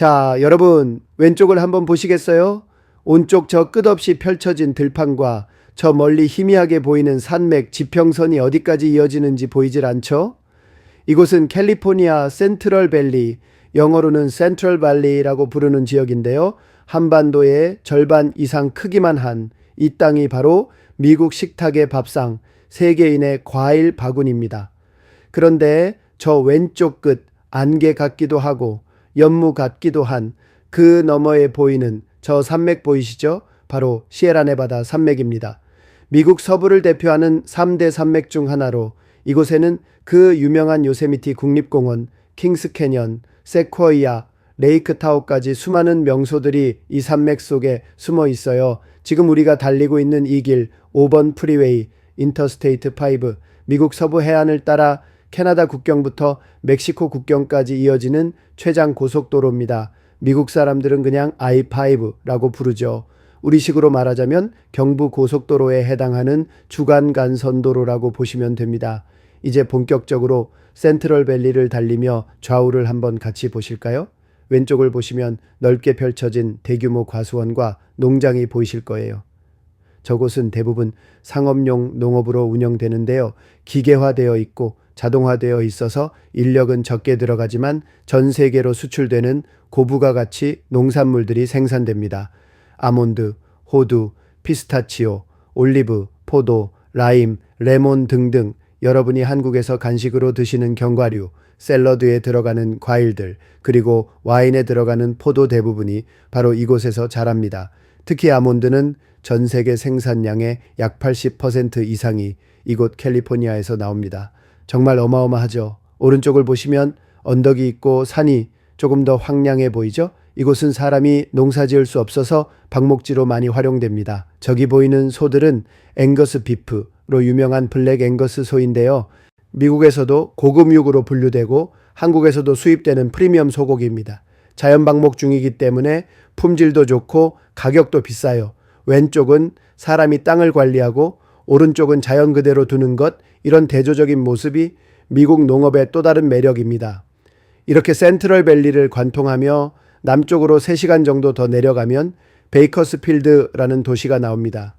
자, 여러분, 왼쪽을 한번 보시겠어요? 온쪽 저 끝없이 펼쳐진 들판과 저 멀리 희미하게 보이는 산맥 지평선이 어디까지 이어지는지 보이질 않죠? 이곳은 캘리포니아 센트럴밸리, 영어로는 센트럴 밸리라고 부르는 지역인데요. 한반도의 절반 이상 크기만 한 이 땅이 바로 미국 식탁의 밥상, 세계인의 과일 바구니입니다. 그런데 저 왼쪽 끝, 안개 같기도 하고 연무 같기도 한 그 너머에 보이는 저 산맥 보이시죠? 바로 시에라네바다 산맥입니다. 미국 서부를 대표하는 3대 산맥 중 하나로 이곳에는 그 유명한 요세미티 국립공원, 킹스 캐년, 세쿼이아, 레이크 타워까지 수많은 명소들이 이 산맥 속에 숨어 있어요. 지금 우리가 달리고 있는 이 길, 5번 프리웨이, 인터스테이트 5, 미국 서부 해안을 따라 캐나다 국경부터 멕시코 국경까지 이어지는 최장 고속도로입니다. 미국 사람들은 그냥 I5라고 부르죠. 우리식으로 말하자면 경부 고속도로에 해당하는 주간 간선도로라고 보시면 됩니다. 이제 본격적으로 센트럴 밸리를 달리며 좌우를 한번 같이 보실까요? 왼쪽을 보시면 넓게 펼쳐진 대규모 과수원과 농장이 보이실 거예요. 저곳은 대부분 상업용 농업으로 운영되는데요. 기계화되어 있고 자동화되어 있어서 인력은 적게 들어가지만 전 세계로 수출되는 고부가 가치 농산물들이 생산됩니다. 아몬드, 호두, 피스타치오, 올리브, 포도, 라임, 레몬 등등 여러분이 한국에서 간식으로 드시는 견과류, 샐러드에 들어가는 과일들, 그리고 와인에 들어가는 포도 대부분이 바로 이곳에서 자랍니다. 특히 아몬드는 전 세계 생산량의 약 80% 이상이 이곳 캘리포니아에서 나옵니다. 정말 어마어마하죠. 오른쪽을 보시면 언덕이 있고 산이 조금 더 황량해 보이죠? 이곳은 사람이 농사 지을 수 없어서 방목지로 많이 활용됩니다. 저기 보이는 소들은 앵거스 비프로 유명한 블랙 앵거스 소인데요. 미국에서도 고급 육으로 분류되고 한국에서도 수입되는 프리미엄 소고기입니다. 자연 방목 중이기 때문에 품질도 좋고 가격도 비싸요. 왼쪽은 사람이 땅을 관리하고 오른쪽은 자연 그대로 두는 것, 이런 대조적인 모습이 미국 농업의 또 다른 매력입니다. 이렇게 센트럴 밸리를 관통하며 남쪽으로 3시간 정도 더 내려가면 베이커스필드라는 도시가 나옵니다.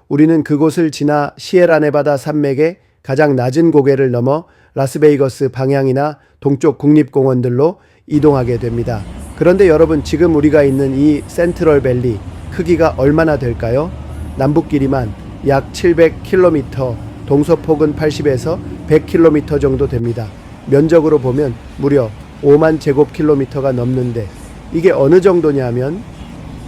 우리는 그곳을 지나 시에라네바다 산맥의 가장 낮은 고개를 넘어 라스베이거스 방향이나 동쪽 국립공원들로 이동하게 됩니다. 그런데 여러분, 지금 우리가 있는 이 센트럴 밸리 크기가 얼마나 될까요? 남북길이만 약 700km, 동서폭은 80에서 100km 정도 됩니다. 면적으로 보면 무려 5만 제곱킬로미터가 넘는데 이게 어느 정도냐면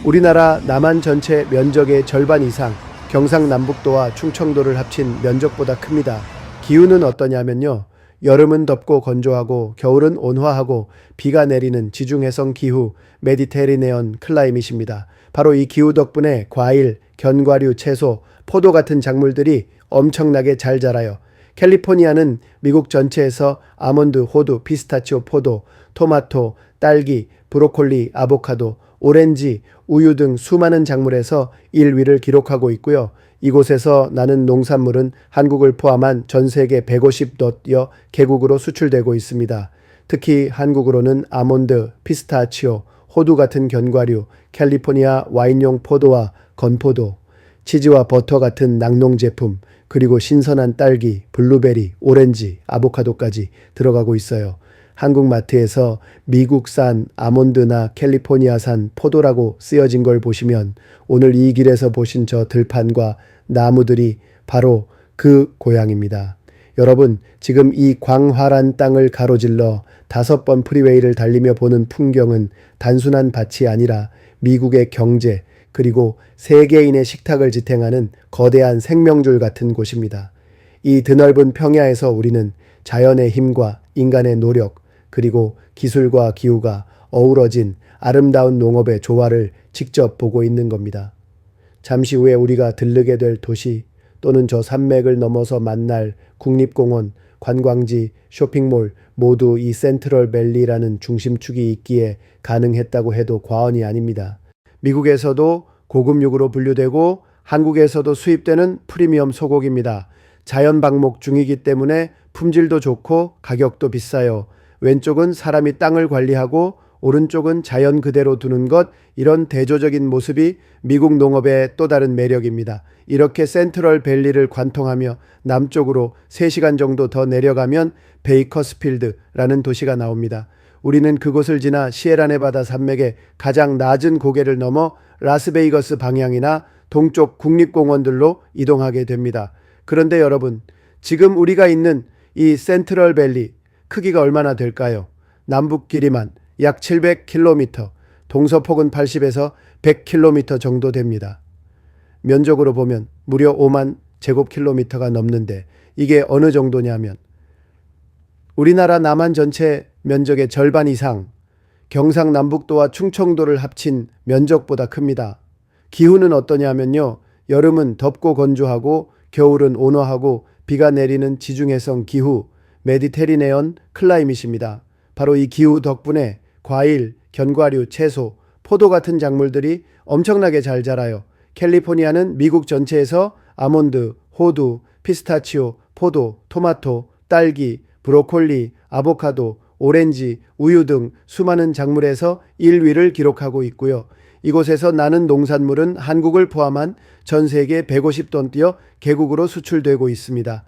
우리나라 남한 전체 면적의 절반 이상, 경상남북도와 충청도를 합친 면적보다 큽니다. 기후는 어떠냐면요. 여름은 덥고 건조하고 겨울은 온화하고 비가 내리는 지중해성 기후, 메디테리네언 클라이밋입니다. 바로 이 기후 덕분에 과일, 견과류, 채소, 포도 같은 작물들이 엄청나게 잘 자라요. 캘리포니아는 미국 전체에서 아몬드, 호두, 피스타치오, 포도, 토마토, 딸기, 브로콜리, 아보카도, 오렌지, 우유 등 수많은 작물에서 1위를 기록하고 있고요. 이곳에서 나는 농산물은 한국을 포함한 전 세계 150여 개국으로 수출되고 있습니다. 특히 한국으로는 아몬드, 피스타치오, 호두 같은 견과류, 캘리포니아 와인용 포도와 건포도, 치즈와 버터 같은 낙농 제품, 그리고 신선한 딸기, 블루베리, 오렌지, 아보카도까지 들어가고 있어요. 한국 마트에서 미국산 아몬드나 캘리포니아산 포도라고 쓰여진 걸 보시면 오늘 이 길에서 보신 저 들판과 나무들이 바로 그 고향입니다. 여러분, 지금 이 광활한 땅을 가로질러 5번 프리웨이를 달리며 보는 풍경은 단순한 밭이 아니라 미국의 경제, 그리고 세계인의 식탁을 지탱하는 거대한 생명줄 같은 곳입니다. 이 드넓은 평야에서 우리는 자연의 힘과 인간의 노력, 그리고 기술과 기후가 어우러진 아름다운 농업의 조화를 직접 보고 있는 겁니다. 잠시 후에 우리가 들르게 될 도시 또는 저 산맥을 넘어서 만날 국립공원, 관광지, 쇼핑몰 모두 이 센트럴 밸리라는 중심축이 있기에 가능했다고 해도 과언이 아닙니다. 미국에서도 고급육으로 분류되고 한국에서도 수입되는 프리미엄 소고기입니다. 자연 방목 중이기 때문에 품질도 좋고 가격도 비싸요. 왼쪽은 사람이 땅을 관리하고 오른쪽은 자연 그대로 두는 것, 이런 대조적인 모습이 미국 농업의 또 다른 매력입니다. 이렇게 센트럴 밸리를 관통하며 남쪽으로 3시간 정도 더 내려가면 베이커스필드라는 도시가 나옵니다. 우리는 그곳을 지나 시에라네바다 산맥의 가장 낮은 고개를 넘어 라스베이거스 방향이나 동쪽 국립공원들로 이동하게 됩니다. 그런데 여러분, 지금 우리가 있는 이 센트럴 밸리 크기가 얼마나 될까요? 남북 길이만 약 700km, 동서폭은 80에서 100km 정도 됩니다. 면적으로 보면 무려 5만 제곱킬로미터가 넘는데 이게 어느 정도냐면 우리나라 남한 전체 면적의 절반 이상, 경상남북도와 충청도를 합친 면적보다 큽니다. 기후는 어떠냐면요. 여름은 덥고 건조하고 겨울은 온화하고 비가 내리는 지중해성 기후, 메디테리네언 클라이밋입니다. 바로 이 기후 덕분에 과일, 견과류, 채소, 포도 같은 작물들이 엄청나게 잘 자라요. 캘리포니아는 미국 전체에서 아몬드, 호두, 피스타치오, 포도, 토마토, 딸기, 브로콜리, 아보카도, 오렌지, 우유 등 수많은 작물에서 1위를 기록하고 있고요. 이곳에서 나는 농산물은 한국을 포함한 전 세계 150톤 뛰어 개국으로 수출되고 있습니다.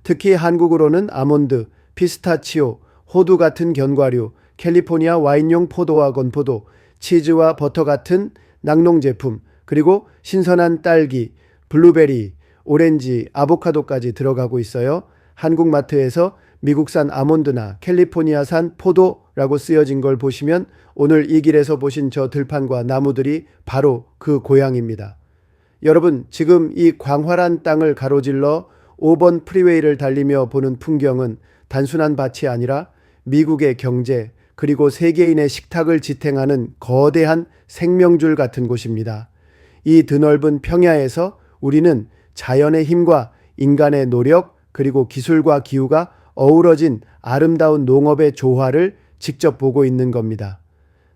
특히 한국으로는 아몬드, 피스타치오, 호두 같은 견과류, 캘리포니아 와인용 포도와 건포도, 치즈와 버터 같은 낙농 제품, 그리고 신선한 딸기, 블루베리, 오렌지, 아보카도까지 들어가고 있어요. 한국 마트에서 미국산 아몬드나 캘리포니아산 포도라고 쓰여진 걸 보시면 오늘 이 길에서 보신 저 들판과 나무들이 바로 그 고향입니다. 여러분, 지금 이 광활한 땅을 가로질러 5번 프리웨이를 달리며 보는 풍경은 단순한 밭이 아니라 미국의 경제, 그리고 세계인의 식탁을 지탱하는 거대한 생명줄 같은 곳입니다. 이 드넓은 평야에서 우리는 자연의 힘과 인간의 노력, 그리고 기술과 기후가 어우러진 아름다운 농업의 조화를 직접 보고 있는 겁니다.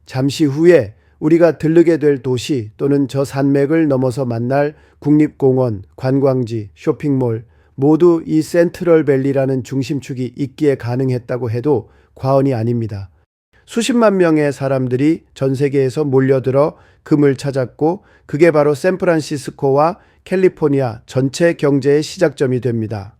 잠시 후에 우리가 들르게 될 도시 또는 저 산맥을 넘어서 만날 국립공원, 관광지, 쇼핑몰 모두 이 센트럴 밸리라는 중심축이 있기에 가능했다고 해도 과언이 아닙니다. 수십만 명의 사람들이 전 세계에서 몰려들어 금을 찾았고 그게 바로 샌프란시스코와 캘리포니아 전체 경제의 시작점이 됩니다.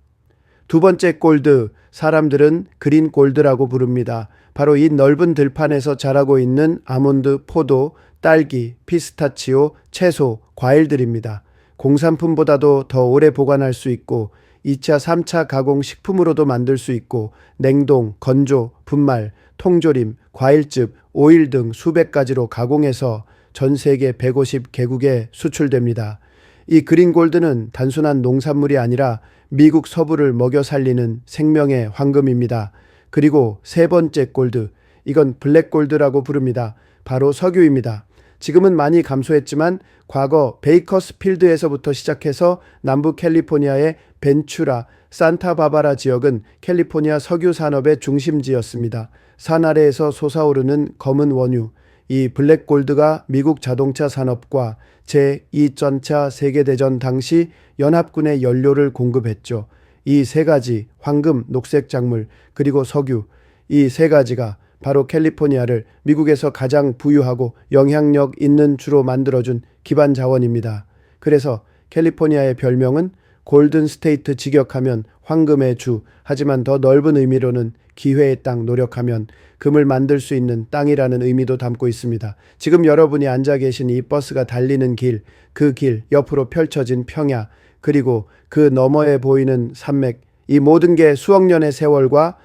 두 번째 골드, 사람들은 그린 골드라고 부릅니다. 바로 이 넓은 들판에서 자라고 있는 아몬드, 포도, 딸기, 피스타치오, 채소, 과일들입니다. 공산품보다도 더 오래 보관할 수 있고 2차, 3차 가공 식품으로도 만들 수 있고 냉동, 건조, 분말, 통조림, 과일즙, 오일 등 수백 가지로 가공해서 전 세계 150개국에 수출됩니다. 이 그린 골드는 단순한 농산물이 아니라 미국 서부를 먹여 살리는 생명의 황금입니다. 그리고 세 번째 골드, 이건 블랙 골드라고 부릅니다. 바로 석유입니다. 지금은 많이 감소했지만 과거 베이커스필드에서부터 시작해서 남부 캘리포니아의 벤츄라, 산타바바라 지역은 캘리포니아 석유 산업의 중심지였습니다. 산 아래에서 솟아오르는 검은 원유, 이 블랙 골드가 미국 자동차 산업과 제2전차 세계대전 당시 연합군의 연료를 공급했죠. 이 세 가지, 황금, 녹색 작물, 그리고 석유, 이 세 가지가 바로 캘리포니아를 미국에서 가장 부유하고 영향력 있는 주로 만들어준 기반 자원입니다. 그래서 캘리포니아의 별명은 골든 스테이트, 직역하면 황금의 주, 하지만 더 넓은 의미로는 기회의 땅, 노력하면 금을 만들 수 있는 땅이라는 의미도 담고 있습니다. 지금 여러분이 앉아 계신 이 버스가 달리는 길, 그 길 옆으로 펼쳐진 평야, 그리고 그 너머에 보이는 산맥, 이 모든 게 수억 년의 세월과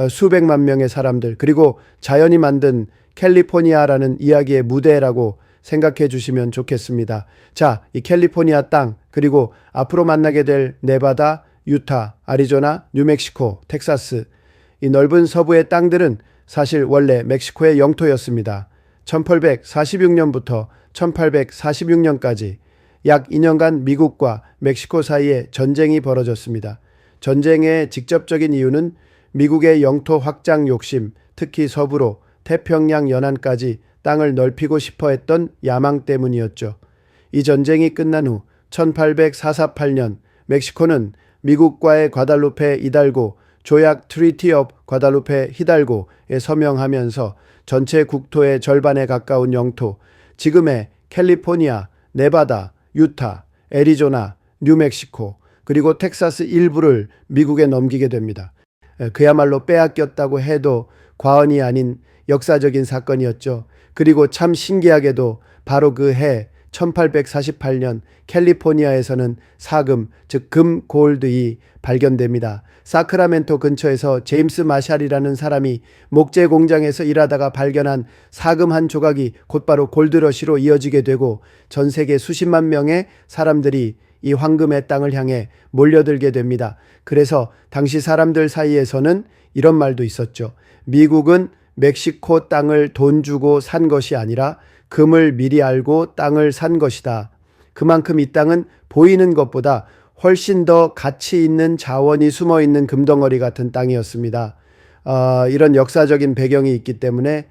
수백만 명의 사람들, 그리고 자연이 만든 캘리포니아라는 이야기의 무대라고 생각해 주시면 좋겠습니다. 자, 이 캘리포니아 땅, 그리고 앞으로 만나게 될 네바다, 유타, 아리조나, 뉴멕시코, 텍사스, 이 넓은 서부의 땅들은 사실 원래 멕시코의 영토였습니다. 1846년부터 1846년까지 약 2년간 미국과 멕시코 사이에 전쟁이 벌어졌습니다. 전쟁의 직접적인 이유는 미국의 영토 확장 욕심, 특히 서부로 태평양 연안까지 땅을 넓히고 싶어 했던 야망 때문이었죠. 이 전쟁이 끝난 후 1848년 멕시코는 미국과의 과달루페 이달고 조약 트리티 업 과다루페 히달고에 서명하면서 전체 국토의 절반에 가까운 영토, 지금의 캘리포니아, 네바다, 유타, 애리조나, 뉴멕시코, 그리고 텍사스 일부를 미국에 넘기게 됩니다. 그야말로 빼앗겼다고 해도 과언이 아닌 역사적인 사건이었죠. 그리고 참 신기하게도 바로 그 해 1848년 캘리포니아에서는 사금, 즉 금 골드이 발견됩니다. 사크라멘토 근처에서 제임스 마샬이라는 사람이 목재 공장에서 일하다가 발견한 사금 한 조각이 곧바로 골드러시로 이어지게 되고 전 세계 수십만 명의 사람들이 이 황금의 땅을 향해 몰려들게 됩니다. 그래서 당시 사람들 사이에서는 이런 말도 있었죠. 미국은 멕시코 땅을 돈 주고 산 것이 아니라 금을 미리 알고 땅을 산 것이다. 그만큼 이 땅은 보이는 것보다 훨씬 더 가치 있는 자원이 숨어 있는 금덩어리 같은 땅이었습니다. 이런 역사적인 배경이 있기 때문에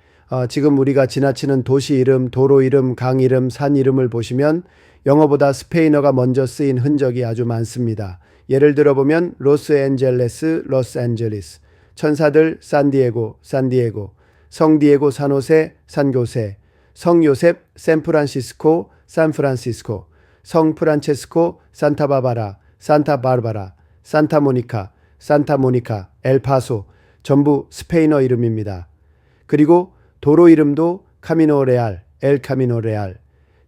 지금 우리가 지나치는 도시 이름, 도로 이름, 강 이름, 산 이름을 보시면 영어보다 스페인어가 먼저 쓰인 흔적이 아주 많습니다. 예를 들어보면 로스앤젤레스, 로스앤젤리스, 천사들 산디에고, 산디에고, 성디에고 산호세, 산교세, 성요셉, 샌프란시스코, 샌프란시스코, 성프란체스코, 산타바바라, 산타바르바라, 산타모니카, 산타모니카, 엘파소, 전부 스페인어 이름입니다. 그리고 도로 이름도 카미노 레알, 엘 카미노 레알,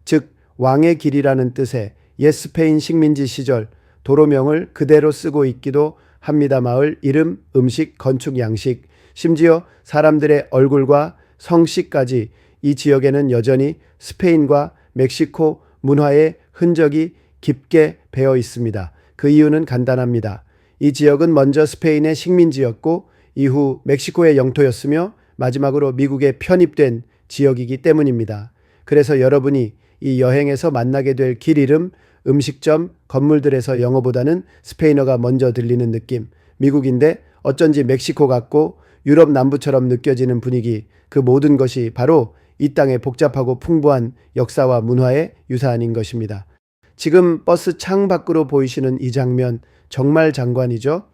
즉 왕의 길이라는 뜻의 옛 스페인 식민지 시절 도로명을 그대로 쓰고 있기도 합니다. 마을 이름, 음식, 건축 양식, 심지어 사람들의 얼굴과 성씨까지 이 지역에는 여전히 스페인과 멕시코 문화의 흔적이 깊게 배어 있습니다. 그 이유는 간단합니다. 이 지역은 먼저 스페인의 식민지였고 이후 멕시코의 영토였으며 마지막으로 미국에 편입된 지역이기 때문입니다. 그래서 여러분이 이 여행에서 만나게 될 길 이름, 음식점, 건물들에서 영어보다는 스페인어가 먼저 들리는 느낌, 미국인데 어쩐지 멕시코 같고 유럽 남부처럼 느껴지는 분위기, 그 모든 것이 바로 이 땅의 복잡하고 풍부한 역사와 문화의 유산인 것입니다. 지금 버스 창 밖으로 보이시는 이 장면 정말 장관이죠.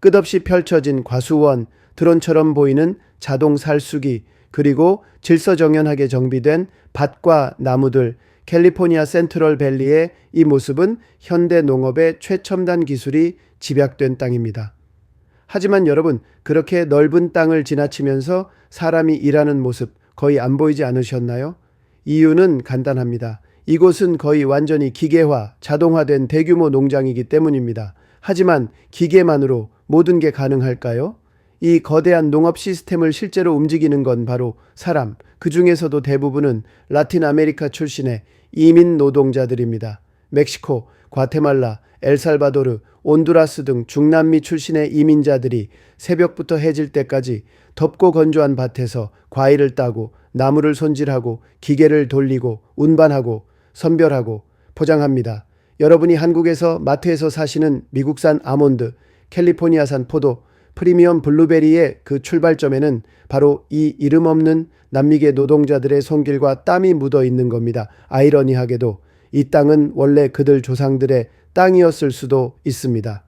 끝없이 펼쳐진 과수원, 드론처럼 보이는 자동 살수기, 그리고 질서정연하게 정비된 밭과 나무들, 캘리포니아 센트럴 밸리의 이 모습은 현대 농업의 최첨단 기술이 집약된 땅입니다. 하지만 여러분, 그렇게 넓은 땅을 지나치면서 사람이 일하는 모습 거의 안 보이지 않으셨나요? 이유는 간단합니다. 이곳은 거의 완전히 기계화, 자동화된 대규모 농장이기 때문입니다. 하지만 기계만으로 모든 게 가능할까요? 이 거대한 농업 시스템을 실제로 움직이는 건 바로 사람, 그 중에서도 대부분은 라틴 아메리카 출신의 이민 노동자들입니다. 멕시코, 과테말라, 엘살바도르, 온두라스 등 중남미 출신의 이민자들이 새벽부터 해질 때까지 덥고 건조한 밭에서 과일을 따고 나무를 손질하고 기계를 돌리고 운반하고 선별하고 포장합니다. 여러분이 한국에서 마트에서 사시는 미국산 아몬드, 캘리포니아산 포도, 프리미엄 블루베리의 그 출발점에는 바로 이 이름 없는 남미계 노동자들의 손길과 땀이 묻어 있는 겁니다. 아이러니하게도 이 땅은 원래 그들 조상들의 땅이었을 수도 있습니다.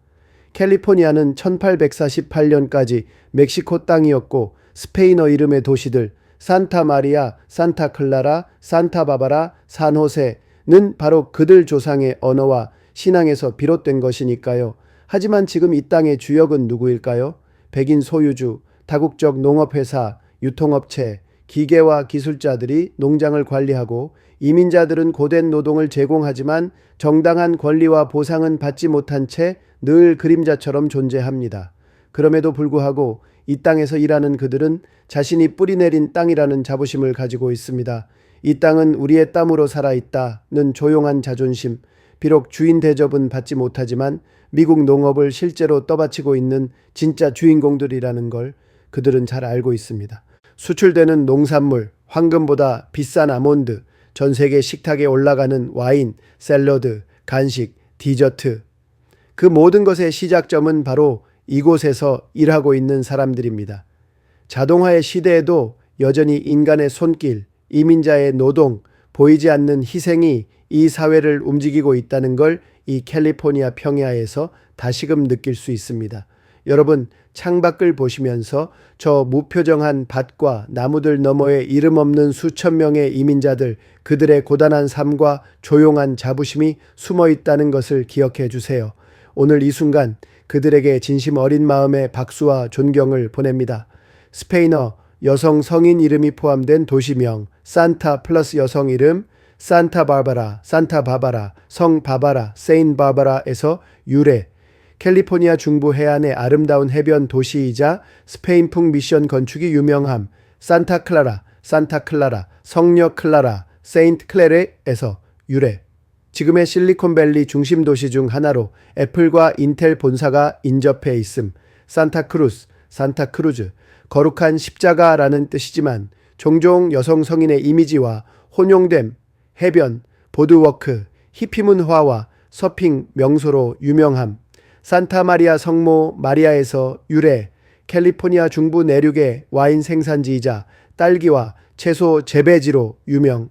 캘리포니아는 1848년까지 멕시코 땅이었고 스페인어 이름의 도시들 산타 마리아, 산타 클라라, 산타 바바라, 산호세는 바로 그들 조상의 언어와 신앙에서 비롯된 것이니까요. 하지만 지금 이 땅의 주역은 누구일까요? 백인 소유주, 다국적 농업회사, 유통업체, 기계와 기술자들이 농장을 관리하고 이민자들은 고된 노동을 제공하지만 정당한 권리와 보상은 받지 못한 채 늘 그림자처럼 존재합니다. 그럼에도 불구하고 이 땅에서 일하는 그들은 자신이 뿌리내린 땅이라는 자부심을 가지고 있습니다. 이 땅은 우리의 땀으로 살아있다는 조용한 자존심, 비록 주인 대접은 받지 못하지만 미국 농업을 실제로 떠받치고 있는 진짜 주인공들이라는 걸 그들은 잘 알고 있습니다. 수출되는 농산물, 황금보다 비싼 아몬드, 전 세계 식탁에 올라가는 와인, 샐러드, 간식, 디저트, 그 모든 것의 시작점은 바로 이곳에서 일하고 있는 사람들입니다. 자동화의 시대에도 여전히 인간의 손길, 이민자의 노동, 보이지 않는 희생이 이 사회를 움직이고 있다는 걸 이 캘리포니아 평야에서 다시금 느낄 수 있습니다. 여러분, 창밖을 보시면서 저 무표정한 밭과 나무들 너머에 이름 없는 수천 명의 이민자들, 그들의 고단한 삶과 조용한 자부심이 숨어 있다는 것을 기억해 주세요. 오늘 이 순간 그들에게 진심 어린 마음의 박수와 존경을 보냅니다. 스페인어 여성 성인 이름이 포함된 도시명, 산타 플러스 여성 이름, 산타바바라, 산타바바라, 성바바라, 세인바바라에서 유래, 캘리포니아 중부 해안의 아름다운 해변 도시이자 스페인풍 미션 건축이 유명함, 산타클라라, 산타클라라, 성녀 클라라, 세인트 클레레에서 유래. 지금의 실리콘밸리 중심 도시 중 하나로 애플과 인텔 본사가 인접해 있음, 산타크루스, 산타크루즈, 거룩한 십자가라는 뜻이지만 종종 여성 성인의 이미지와 혼용됨, 해변, 보드워크, 히피 문화와 서핑 명소로 유명함, 산타마리아 성모 마리아에서 유래, 캘리포니아 중부 내륙의 와인 생산지이자 딸기와 채소 재배지로 유명.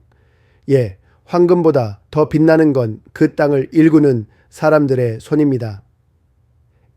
예, 황금보다 더 빛나는 건 그 땅을 일구는 사람들의 손입니다.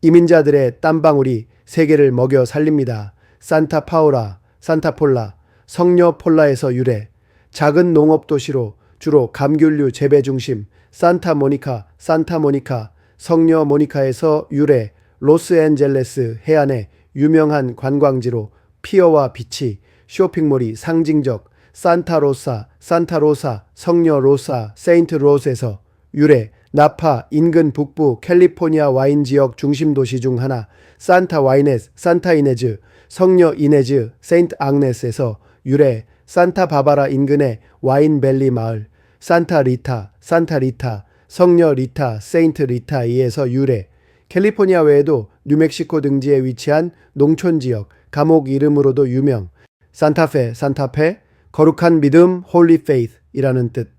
이민자들의 땀방울이 세계를 먹여 살립니다. 산타파우라, 산타폴라, 성녀 폴라에서 유래, 작은 농업도시로 주로 감귤류 재배 중심, 산타모니카, 산타모니카, 성녀 모니카에서 유래, 로스앤젤레스 해안의 유명한 관광지로 피어와 빛이, 쇼핑몰이 상징적, 산타로사, 산타로사, 성녀 로사, 세인트 로스에서 유래, 나파 인근 북부 캘리포니아 와인 지역 중심 도시 중 하나, 산타 와이네스, 산타 이네즈, 성녀 이네즈, 세인트 앙네스에서 유래, 산타 바바라 인근의 와인밸리 마을, 산타 리타, 산타 리타, 성녀 리타, 세인트 리타이에서 유래, 캘리포니아 외에도 뉴멕시코 등지에 위치한 농촌 지역, 감옥 이름으로도 유명, 산타페, 산타페, 거룩한 믿음, 홀리 페이스이라는 뜻.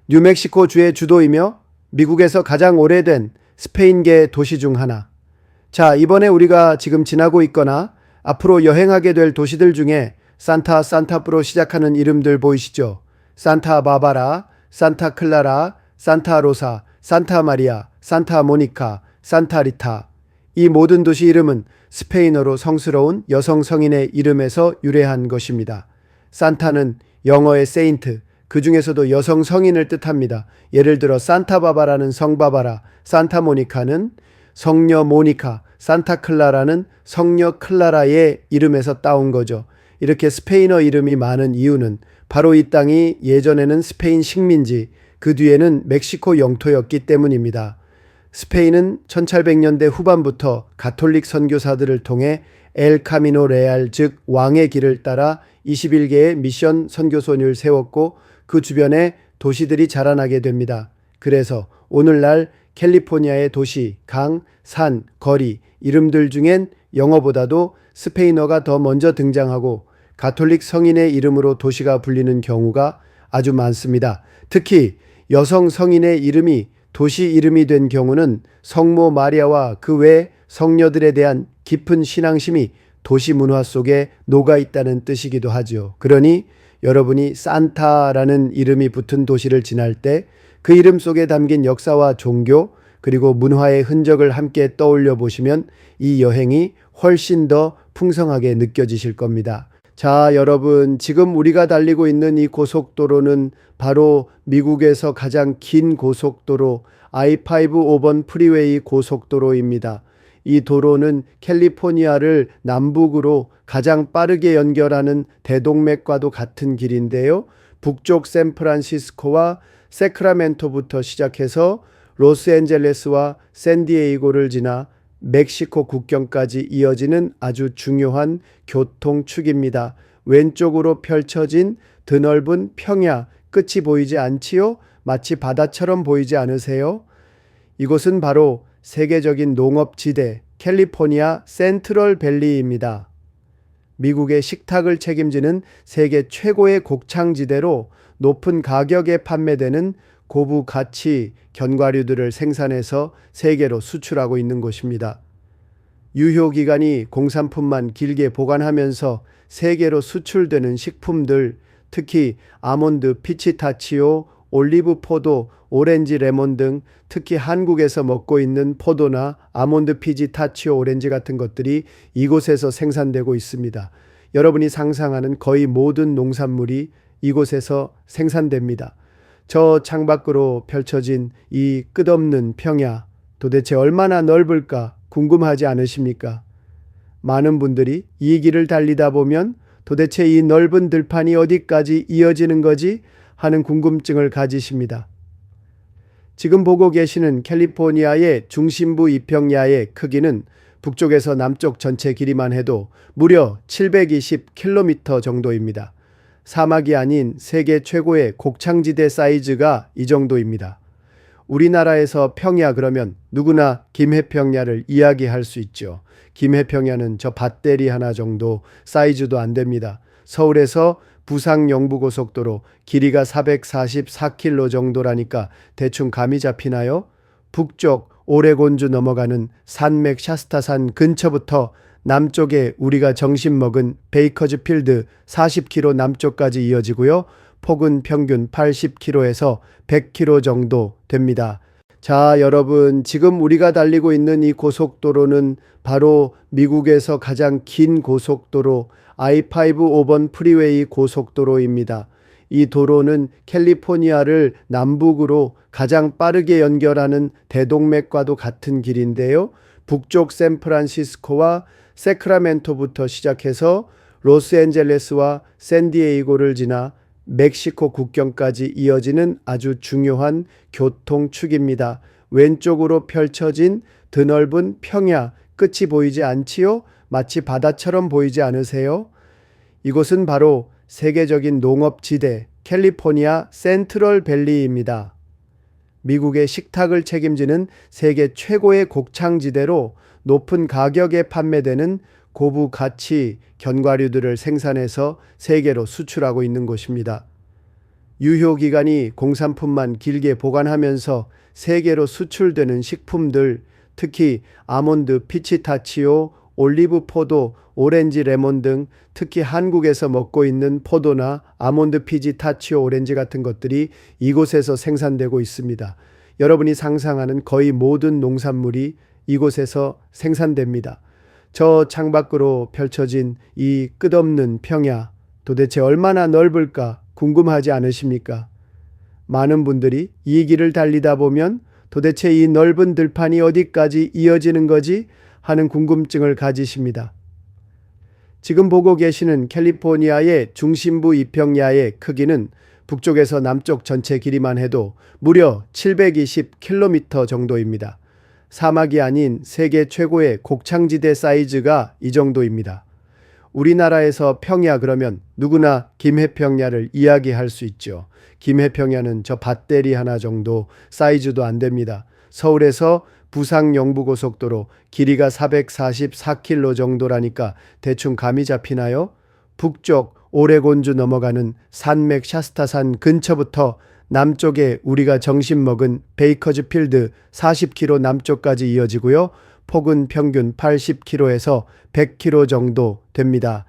뉴멕시코 주의 주도이며 미국에서 가장 오래된 스페인계 도시 중 하나. 자, 이번에 우리가 지금 지나고 있거나 앞으로 여행하게 될 도시들 중에 산타, 산타프로 시작하는 이름들 보이시죠? 산타 바바라, 산타 클라라, 산타 로사, 산타 마리아, 산타 모니카, 산타 리타. 이 모든 도시 이름은 스페인어로 성스러운 여성 성인의 이름에서 유래한 것입니다. 산타는 영어의 세인트, 그 중에서도 여성 성인을 뜻합니다. 예를 들어 산타바바라는 성바바라, 산타모니카는 성녀 모니카, 산타클라라는 성녀 클라라의 이름에서 따온 거죠. 이렇게 스페인어 이름이 많은 이유는 바로 이 땅이 예전에는 스페인 식민지, 그 뒤에는 멕시코 영토였기 때문입니다. 스페인은 1700년대 후반부터 가톨릭 선교사들을 통해 엘 카미노 레알, 즉 왕의 길을 따라 21개의 미션 선교소를 세웠고 그 주변에 도시들이 자라나게 됩니다. 그래서 오늘날 캘리포니아의 도시, 강, 산, 거리, 이름들 중엔 영어보다도 스페인어가 더 먼저 등장하고 가톨릭 성인의 이름으로 도시가 불리는 경우가 아주 많습니다. 특히 여성 성인의 이름이 도시 이름이 된 경우는 성모 마리아와 그 외 성녀들에 대한 깊은 신앙심이 도시 문화 속에 녹아 있다는 뜻이기도 하죠. 그러니 여러분이 산타라는 이름이 붙은 도시를 지날 때 그 이름 속에 담긴 역사와 종교 그리고 문화의 흔적을 함께 떠올려 보시면 이 여행이 훨씬 더 풍성하게 느껴지실 겁니다. 자, 여러분, 지금 우리가 달리고 있는 이 고속도로는 바로 미국에서 가장 긴 고속도로 I-5 5번 프리웨이 고속도로입니다. 이 도로는 캘리포니아를 남북으로 가장 빠르게 연결하는 대동맥과도 같은 길인데요. 북쪽 샌프란시스코와 세크라멘토부터 시작해서 로스앤젤레스와 샌디에이고를 지나 멕시코 국경까지 이어지는 아주 중요한 교통축입니다. 왼쪽으로 펼쳐진 드넓은 평야, 끝이 보이지 않지요? 마치 바다처럼 보이지 않으세요? 이곳은 바로 세계적인 농업지대 캘리포니아 센트럴 밸리입니다. 미국의 식탁을 책임지는 세계 최고의 곡창지대로 높은 가격에 판매되는 고부 가치 견과류들을 생산해서 세계로 수출하고 있는 곳입니다. 유효기간이 공산품만 길게 보관하면서 세계로 수출되는 식품들, 특히 아몬드, 피치타치오, 올리브 포도, 오렌지 레몬 등 특히 한국에서 먹고 있는 포도나 아몬드 피지 타치오 오렌지 같은 것들이 이곳에서 생산되고 있습니다. 여러분이 상상하는 거의 모든 농산물이 이곳에서 생산됩니다. 저 창밖으로 펼쳐진 이 끝없는 평야, 도대체 얼마나 넓을까 궁금하지 않으십니까? 많은 분들이 이 길을 달리다 보면 도대체 이 넓은 들판이 어디까지 이어지는 거지 하는 궁금증을 가지십니다. 지금 보고 계시는 캘리포니아의 중심부 이평야의 크기는 북쪽에서 남쪽 전체 길이만 해도 무려 720km 정도입니다. 사막이 아닌 세계 최고의 곡창지대 사이즈가 이 정도입니다. 우리나라에서 평야 그러면 누구나 김해평야를 이야기할 수 있죠. 김해평야는 저 밭대리 하나 정도 사이즈도 안 됩니다. 서울에서 부산 영부고속도로 길이가 444km 정도라니까 대충 감이 잡히나요? 북쪽 오레곤주 넘어가는 산맥 샤스타산 근처부터 남쪽에 우리가 점심 먹은 베이커즈 필드 40km 남쪽까지 이어지고요. 폭은 평균 80km에서 100km 정도 됩니다. 자, 여러분, 지금 우리가 달리고 있는 이 고속도로는 바로 미국에서 가장 긴 고속도로 I-5 5번 프리웨이 고속도로입니다. 이 도로는 캘리포니아를 남북으로 가장 빠르게 연결하는 대동맥과도 같은 길인데요. 북쪽 샌프란시스코와 세크라멘토부터 시작해서 로스앤젤레스와 샌디에이고를 지나 멕시코 국경까지 이어지는 아주 중요한 교통축입니다. 왼쪽으로 펼쳐진 드넓은 평야, 끝이 보이지 않지요? 마치 바다처럼 보이지 않으세요? 이곳은 바로 세계적인 농업지대 캘리포니아 센트럴 밸리입니다. 미국의 식탁을 책임지는 세계 최고의 곡창지대로 높은 가격에 판매되는 고부 가치 견과류들을 생산해서 세계로 수출하고 있는 곳입니다. 유효기간이 공산품만 길게 보관하면서 세계로 수출되는 식품들, 특히 아몬드 피치타치오, 올리브 포도, 오렌지 레몬 등 특히 한국에서 먹고 있는 포도나 아몬드 피지 타치오 오렌지 같은 것들이 이곳에서 생산되고 있습니다. 여러분이 상상하는 거의 모든 농산물이 이곳에서 생산됩니다. 저 창밖으로 펼쳐진 이 끝없는 평야, 도대체 얼마나 넓을까 궁금하지 않으십니까? 많은 분들이 이 길을 달리다 보면 도대체 이 넓은 들판이 어디까지 이어지는 거지 하는 궁금증을 가지십니다. 지금 보고 계시는 캘리포니아의 중심부 이평야의 크기는 북쪽에서 남쪽 전체 길이만 해도 무려 720km 정도입니다. 사막이 아닌 세계 최고의 곡창지대 사이즈가 이 정도입니다. 우리나라에서 평야 그러면 누구나 김해평야를 이야기할 수 있죠. 김해평야는 저 밭대리 하나 정도 사이즈도 안 됩니다. 서울에서 부산 영부고속도로 길이가 444km 정도라니까 대충 감이 잡히나요? 북쪽 오레곤주 넘어가는 산맥 샤스타산 근처부터 남쪽에 우리가 점심 먹은 베이커즈 필드 40km 남쪽까지 이어지고요. 폭은 평균 80km에서 100km 정도 됩니다.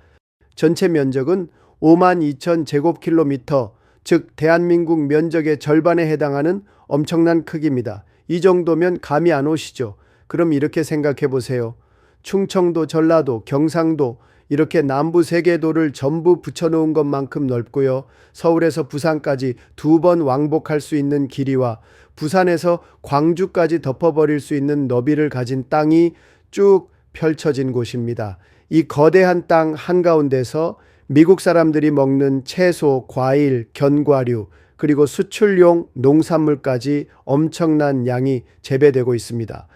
전체 면적은 52,000제곱킬로미터, 즉 대한민국 면적의 절반에 해당하는 엄청난 크기입니다. 이 정도면 감이 안 오시죠? 그럼 이렇게 생각해 보세요. 충청도, 전라도, 경상도 이렇게 남부 세 개 도를 전부 붙여놓은 것만큼 넓고요. 서울에서 부산까지 2번 왕복할 수 있는 길이와 부산에서 광주까지 덮어버릴 수 있는 너비를 가진 땅이 쭉 펼쳐진 곳입니다. 이 거대한 땅 한가운데서 미국 사람들이 먹는 채소, 과일, 견과류, 그리고 수출용 농산물까지 엄청난 양이 재배되고 있습니다.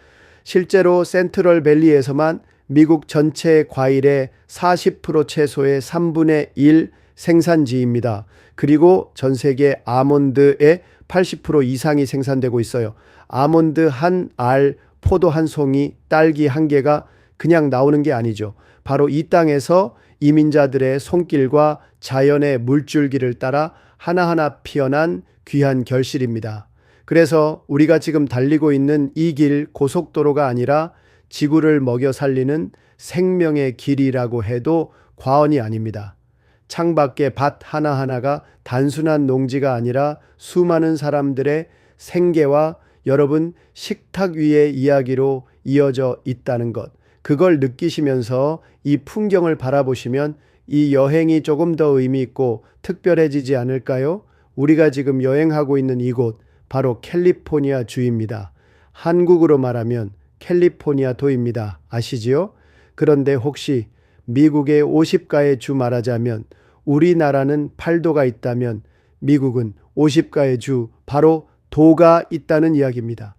실제로 센트럴밸리에서만 미국 전체 과일의 40% 채소의 3분의 1 생산지입니다. 그리고 전 세계 아몬드의 80% 이상이 생산되고 있어요. 아몬드 한 알, 포도 한 송이, 딸기 한 개가 그냥 나오는 게 아니죠. 바로 이 땅에서 이민자들의 손길과 자연의 물줄기를 따라 하나하나 피어난 귀한 결실입니다. 그래서 우리가 지금 달리고 있는 이 길 고속도로가 아니라 지구를 먹여 살리는 생명의 길이라고 해도 과언이 아닙니다. 창밖의 밭 하나하나가 단순한 농지가 아니라 수많은 사람들의 생계와 여러분 식탁 위의 이야기로 이어져 있다는 것. 그걸 느끼시면서 이 풍경을 바라보시면 이 여행이 조금 더 의미 있고 특별해지지 않을까요? 우리가 지금 여행하고 있는 이곳 바로 캘리포니아 주입니다. 한국으로 말하면 캘리포니아 도입니다. 아시지요? 그런데 혹시 미국의 50가의 주 말하자면 우리나라는 8도가 있다면 미국은 50가의 주 바로 도가 있다는 이야기입니다.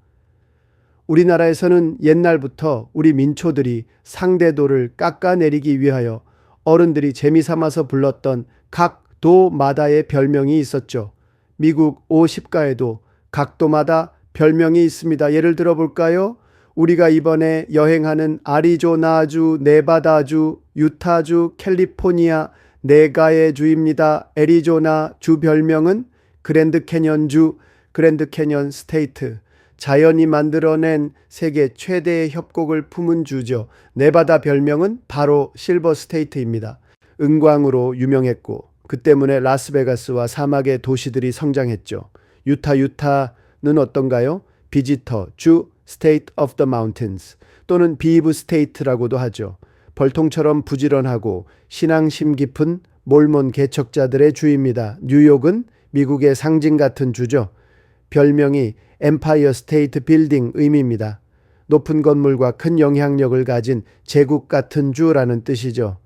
우리나라에서는 옛날부터 우리 민초들이 상대도를 깎아내리기 위하여 어른들이 재미삼아서 불렀던 각 도마다의 별명이 있었죠. 미국 50가에도 각 도마다 별명이 있습니다. 예를 들어 볼까요? 우리가 이번에 여행하는 아리조나주, 네바다주, 유타주, 캘리포니아 네 가의 주입니다. 애리조나 주 별명은 그랜드 캐년주, 그랜드 캐년 스테이트. 자연이 만들어낸 세계 최대의 협곡을 품은 주죠. 네바다 별명은 바로 실버 스테이트입니다. 은광으로 유명했고 그 때문에 라스베가스와 사막의 도시들이 성장했죠. 유타는 어떤가요? 비지터 주 State of the Mountains 또는 비브 스테이트라고도 하죠. 벌통처럼 부지런하고 신앙심 깊은 몰몬 개척자들의 주입니다. 뉴욕은 미국의 상징 같은 주죠. 별명이 엠파이어 스테이트 빌딩 의미입니다. 높은 건물과 큰 영향력을 가진 제국 같은 주라는 뜻이죠.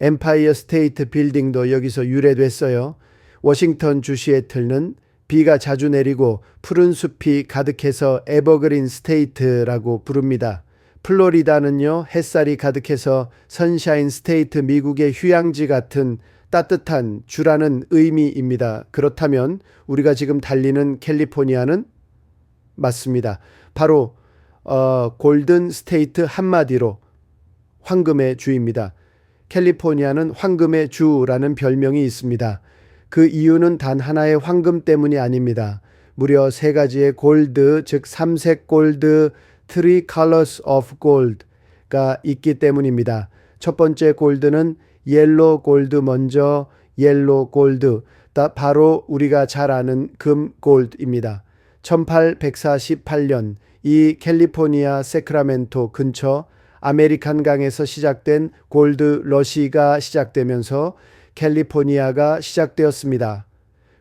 엠파이어 스테이트 빌딩도 여기서 유래됐어요. 워싱턴 주 시애틀은 비가 자주 내리고 푸른 숲이 가득해서 에버그린 스테이트라고 부릅니다. 플로리다는요, 햇살이 가득해서 선샤인 스테이트, 미국의 휴양지 같은 따뜻한 주라는 의미입니다. 그렇다면 우리가 지금 달리는 캘리포니아는 맞습니다. 바로 골든 스테이트 한마디로 황금의 주입니다. 캘리포니아는 황금의 주라는 별명이 있습니다. 그 이유는 단 하나의 황금 때문이 아닙니다. 무려 세 가지의 골드, 즉 삼색 골드, three colors of gold가 있기 때문입니다. 첫 번째 골드는 옐로 골드 먼저 옐로 골드, 바로 우리가 잘 아는 금 골드입니다. 1848년 이 캘리포니아 세크라멘토 근처 아메리칸 강에서 시작된 골드 러시가 시작되면서 캘리포니아가 시작되었습니다.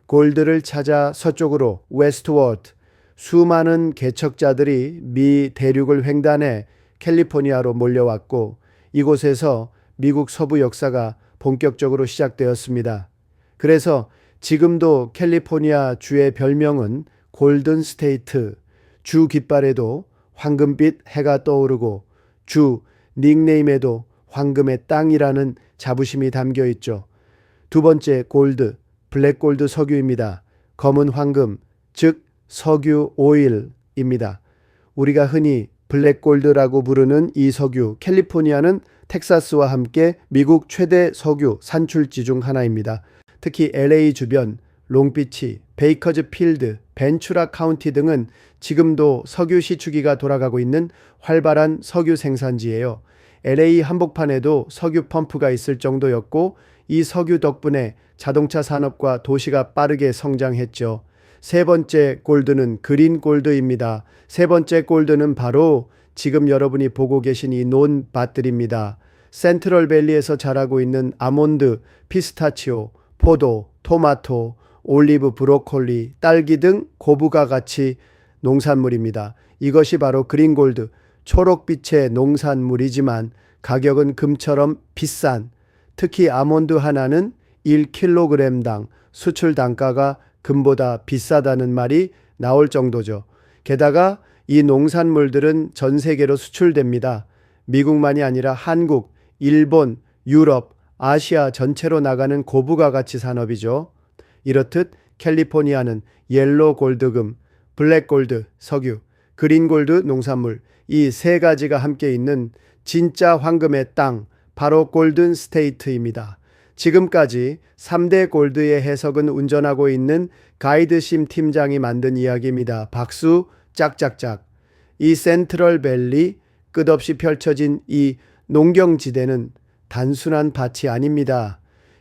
골드를 찾아 서쪽으로 웨스트워드 수많은 개척자들이 미 대륙을 횡단해 캘리포니아로 몰려왔고 이곳에서 미국 서부 역사가 본격적으로 시작되었습니다. 그래서 지금도 캘리포니아 주의 별명은 골든 스테이트, 주 깃발에도 황금빛 해가 떠오르고 주 닉네임에도 황금의 땅이라는 자부심이 담겨 있죠. 두 번째 골드, 블랙 골드 석유입니다. 검은 황금, 즉 석유 오일입니다. 우리가 흔히 블랙 골드라고 부르는 이 석유, 캘리포니아는 텍사스와 함께 미국 최대 석유 산출지 중 하나입니다. 특히 LA 주변, 롱비치, 베이커즈 필드, 벤추라 카운티 등은 지금도 석유 시추기가 돌아가고 있는 활발한 석유 생산지예요. LA 한복판에도 석유 펌프가 있을 정도였고 이 석유 덕분에 자동차 산업과 도시가 빠르게 성장했죠. 세 번째 골드는 그린 골드입니다. 세 번째 골드는 바로 지금 여러분이 보고 계신 이 논밭들입니다. 센트럴밸리에서 자라고 있는 아몬드, 피스타치오, 포도, 토마토, 올리브, 브로콜리, 딸기 등 고부가 같이 농산물입니다. 이것이 바로 그린골드, 초록빛의 농산물이지만 가격은 금처럼 비싼, 특히 아몬드 하나는 1kg당 수출 단가가 금보다 비싸다는 말이 나올 정도죠. 게다가 이 농산물들은 전 세계로 수출됩니다. 미국만이 아니라 한국, 일본, 유럽, 아시아 전체로 나가는 고부가 가치 산업이죠. 이렇듯 캘리포니아는 옐로 골드금, 블랙 골드 석유, 그린 골드 농산물 이 세 가지가 함께 있는 진짜 황금의 땅, 바로 골든 스테이트입니다. 지금까지 3대 골드의 해석은 운전하고 있는 가이드심 팀장이 만든 이야기입니다. 박수 짝짝짝. 이 센트럴밸리 끝없이 펼쳐진 이 농경지대는 단순한 밭이 아닙니다.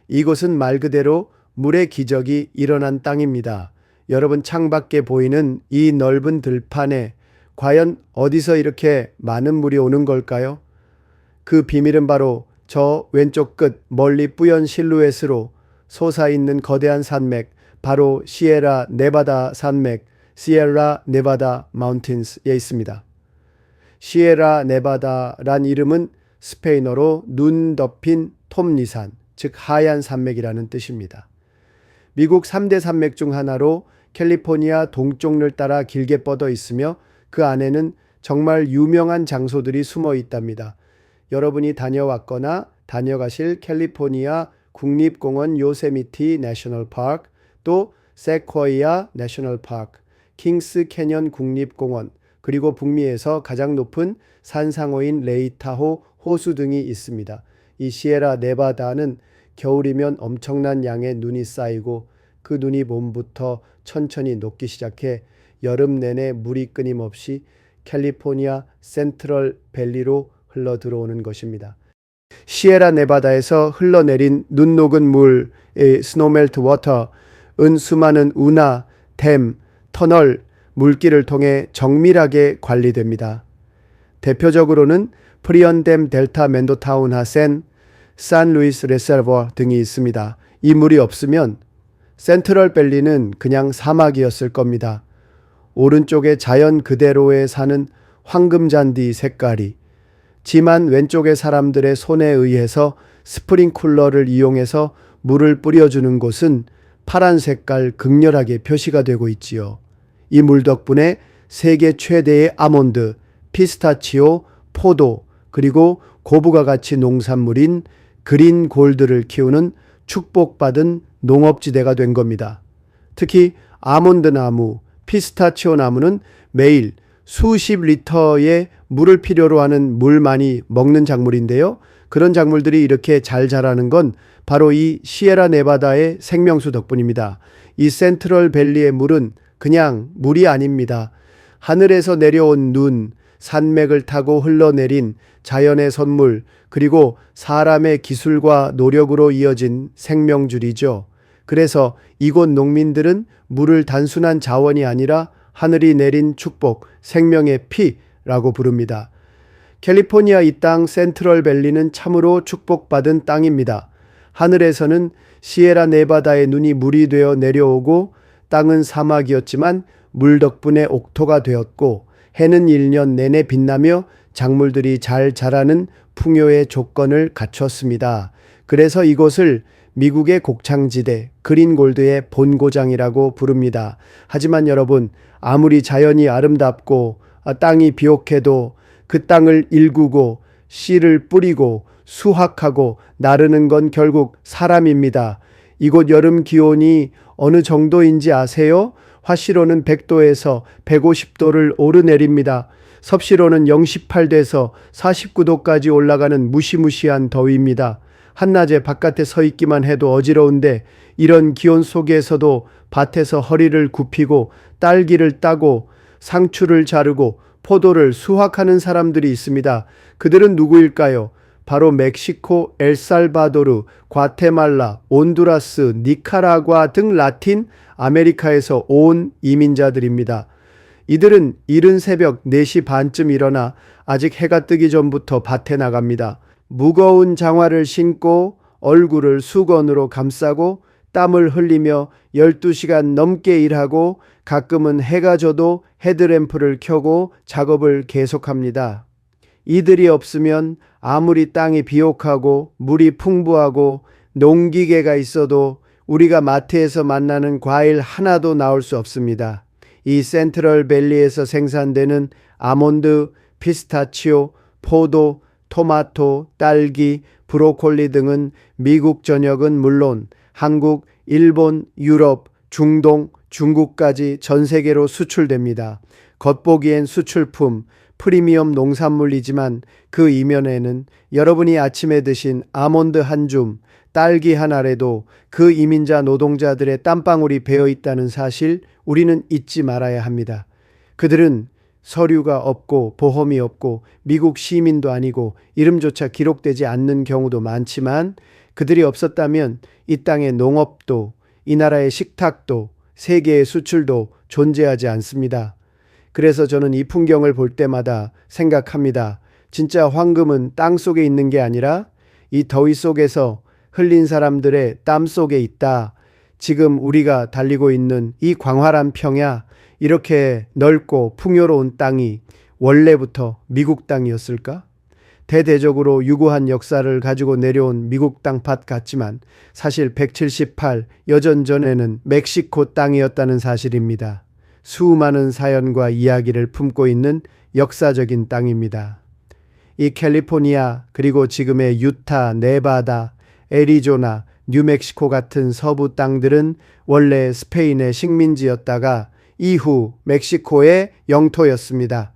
이곳은 말 그대로 물의 기적이 일어난 땅입니다. 여러분 창밖에 보이는 이 넓은 들판에 과연 어디서 이렇게 많은 물이 오는 걸까요? 그 비밀은 바로 저 왼쪽 끝 멀리 뿌연 실루엣으로 솟아있는 거대한 산맥, 바로 시에라 네바다 산맥, 시에라 네바다 마운틴스에 있습니다. 시에라 네바다란 이름은 스페인어로 눈 덮인 톱니산, 즉 하얀 산맥이라는 뜻입니다. 미국 3대 산맥 중 하나로 캘리포니아 동쪽을 따라 길게 뻗어 있으며 그 안에는 정말 유명한 장소들이 숨어 있답니다. 여러분이 다녀왔거나 다녀가실 캘리포니아 국립공원 요세미티 내셔널 파크, 또 세코이아 내셔널 파크, 킹스 캐년 국립공원, 그리고 북미에서 가장 높은 산상호인 레이타호 호수 등이 있습니다. 이 시에라 네바다는 겨울이면 엄청난 양의 눈이 쌓이고 그 눈이 봄부터 천천히 녹기 시작해 여름 내내 물이 끊임없이 캘리포니아 센트럴 밸리로 흘러 들어오는 것입니다. 시에라 네바다에서 흘러내린 눈 녹은 물의 스노멜트 워터은 수많은 운하, 댐, 터널, 물길을 통해 정밀하게 관리됩니다. 대표적으로는 프리언댐 델타 맨도타운 하센, 산루이스 레servoir 등이 있습니다. 이 물이 없으면 센트럴 밸리는 그냥 사막이었을 겁니다. 오른쪽에 자연 그대로에 사는 황금잔디 색깔이, 지만 왼쪽의 사람들의 손에 의해서 스프링쿨러를 이용해서 물을 뿌려주는 곳은 파란 색깔 극렬하게 표시가 되고 있지요. 이 물 덕분에 세계 최대의 아몬드, 피스타치오, 포도, 그리고 고부가 가치 농산물인 그린 골드를 키우는 축복받은 농업지대가 된 겁니다. 특히 아몬드 나무, 피스타치오 나무는 매일 수십 리터의 물을 필요로 하는 물 많이 먹는 작물인데요. 그런 작물들이 이렇게 잘 자라는 건 바로 이 시에라 네바다의 생명수 덕분입니다. 이 센트럴 밸리의 물은 그냥 물이 아닙니다. 하늘에서 내려온 눈, 산맥을 타고 흘러내린 자연의 선물, 그리고 사람의 기술과 노력으로 이어진 생명줄이죠. 그래서 이곳 농민들은 물을 단순한 자원이 아니라 하늘이 내린 축복, 생명의 피라고 부릅니다. 캘리포니아 이 땅 센트럴 밸리는 참으로 축복받은 땅입니다. 하늘에서는 시에라 네바다의 눈이 물이 되어 내려오고 땅은 사막이었지만 물 덕분에 옥토가 되었고 해는 1년 내내 빛나며 작물들이 잘 자라는 풍요의 조건을 갖췄습니다. 그래서 이곳을 미국의 곡창지대, 그린골드의 본고장이라고 부릅니다. 하지만 여러분, 아무리 자연이 아름답고 땅이 비옥해도 그 땅을 일구고 씨를 뿌리고 수확하고 나르는 건 결국 사람입니다. 이곳 여름 기온이 어느 정도인지 아세요? 화씨로는 100도에서 150도를 오르내립니다. 섭씨로는 018도에서 49도까지 올라가는 무시무시한 더위입니다. 한낮에 바깥에 서 있기만 해도 어지러운데 이런 기온 속에서도 밭에서 허리를 굽히고 딸기를 따고 상추를 자르고 포도를 수확하는 사람들이 있습니다. 그들은 누구일까요? 바로 멕시코, 엘살바도르, 과테말라, 온두라스, 니카라과 등 라틴 아메리카에서 온 이민자들입니다. 이들은 이른 새벽 4시 반쯤 일어나 아직 해가 뜨기 전부터 밭에 나갑니다. 무거운 장화를 신고 얼굴을 수건으로 감싸고 땀을 흘리며 12시간 넘게 일하고 가끔은 해가 져도 헤드램프를 켜고 작업을 계속합니다. 이들이 없으면 아무리 땅이 비옥하고 물이 풍부하고 농기계가 있어도 우리가 마트에서 만나는 과일 하나도 나올 수 없습니다. 이 센트럴 밸리에서 생산되는 아몬드, 피스타치오, 포도, 토마토, 딸기, 브로콜리 등은 미국 전역은 물론 한국, 일본, 유럽, 중동, 중국까지 전 세계로 수출됩니다. 겉보기엔 수출품, 프리미엄 농산물이지만 그 이면에는 여러분이 아침에 드신 아몬드 한 줌, 딸기 한 알에도 그 이민자 노동자들의 땀방울이 배어 있다는 사실 우리는 잊지 말아야 합니다. 그들은 서류가 없고 보험이 없고 미국 시민도 아니고 이름조차 기록되지 않는 경우도 많지만 그들이 없었다면 이 땅의 농업도, 이 나라의 식탁도, 세계의 수출도 존재하지 않습니다. 그래서 저는 이 풍경을 볼 때마다 생각합니다. 진짜 황금은 땅 속에 있는 게 아니라 이 더위 속에서 흘린 사람들의 땀 속에 있다. 지금 우리가 달리고 있는 이 광활한 평야, 이렇게 넓고 풍요로운 땅이 원래부터 미국 땅이었을까? 대대적으로 유구한 역사를 가지고 내려온 미국 땅밭 같지만 사실 178 여전 전에는 멕시코 땅이었다는 사실입니다. 수많은 사연과 이야기를 품고 있는 역사적인 땅입니다. 이 캘리포니아 그리고 지금의 유타, 네바다, 애리조나, 뉴멕시코 같은 서부 땅들은 원래 스페인의 식민지였다가 이후 멕시코의 영토였습니다.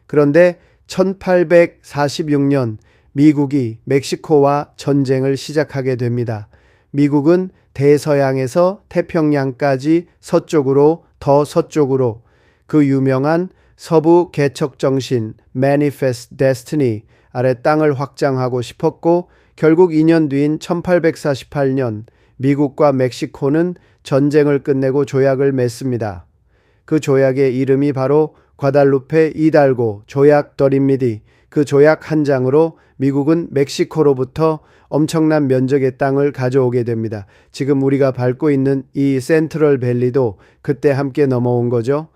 그런데 1846년 미국이 멕시코와 전쟁을 시작하게 됩니다. 미국은 대서양에서 태평양까지 서쪽으로 더 서쪽으로 그 유명한 서부 개척 정신 Manifest Destiny 아래 땅을 확장하고 싶었고 결국 2년 뒤인 1848년 미국과 멕시코는 전쟁을 끝내고 조약을 맺습니다. 그 조약의 이름이 바로 과달루페 이달고 조약더입니다. 그 조약 한 장으로 미국은 멕시코로부터 엄청난 면적의 땅을 가져오게 됩니다. 지금 우리가 밟고 있는 이 센트럴 밸리도 그때 함께 넘어온 거죠.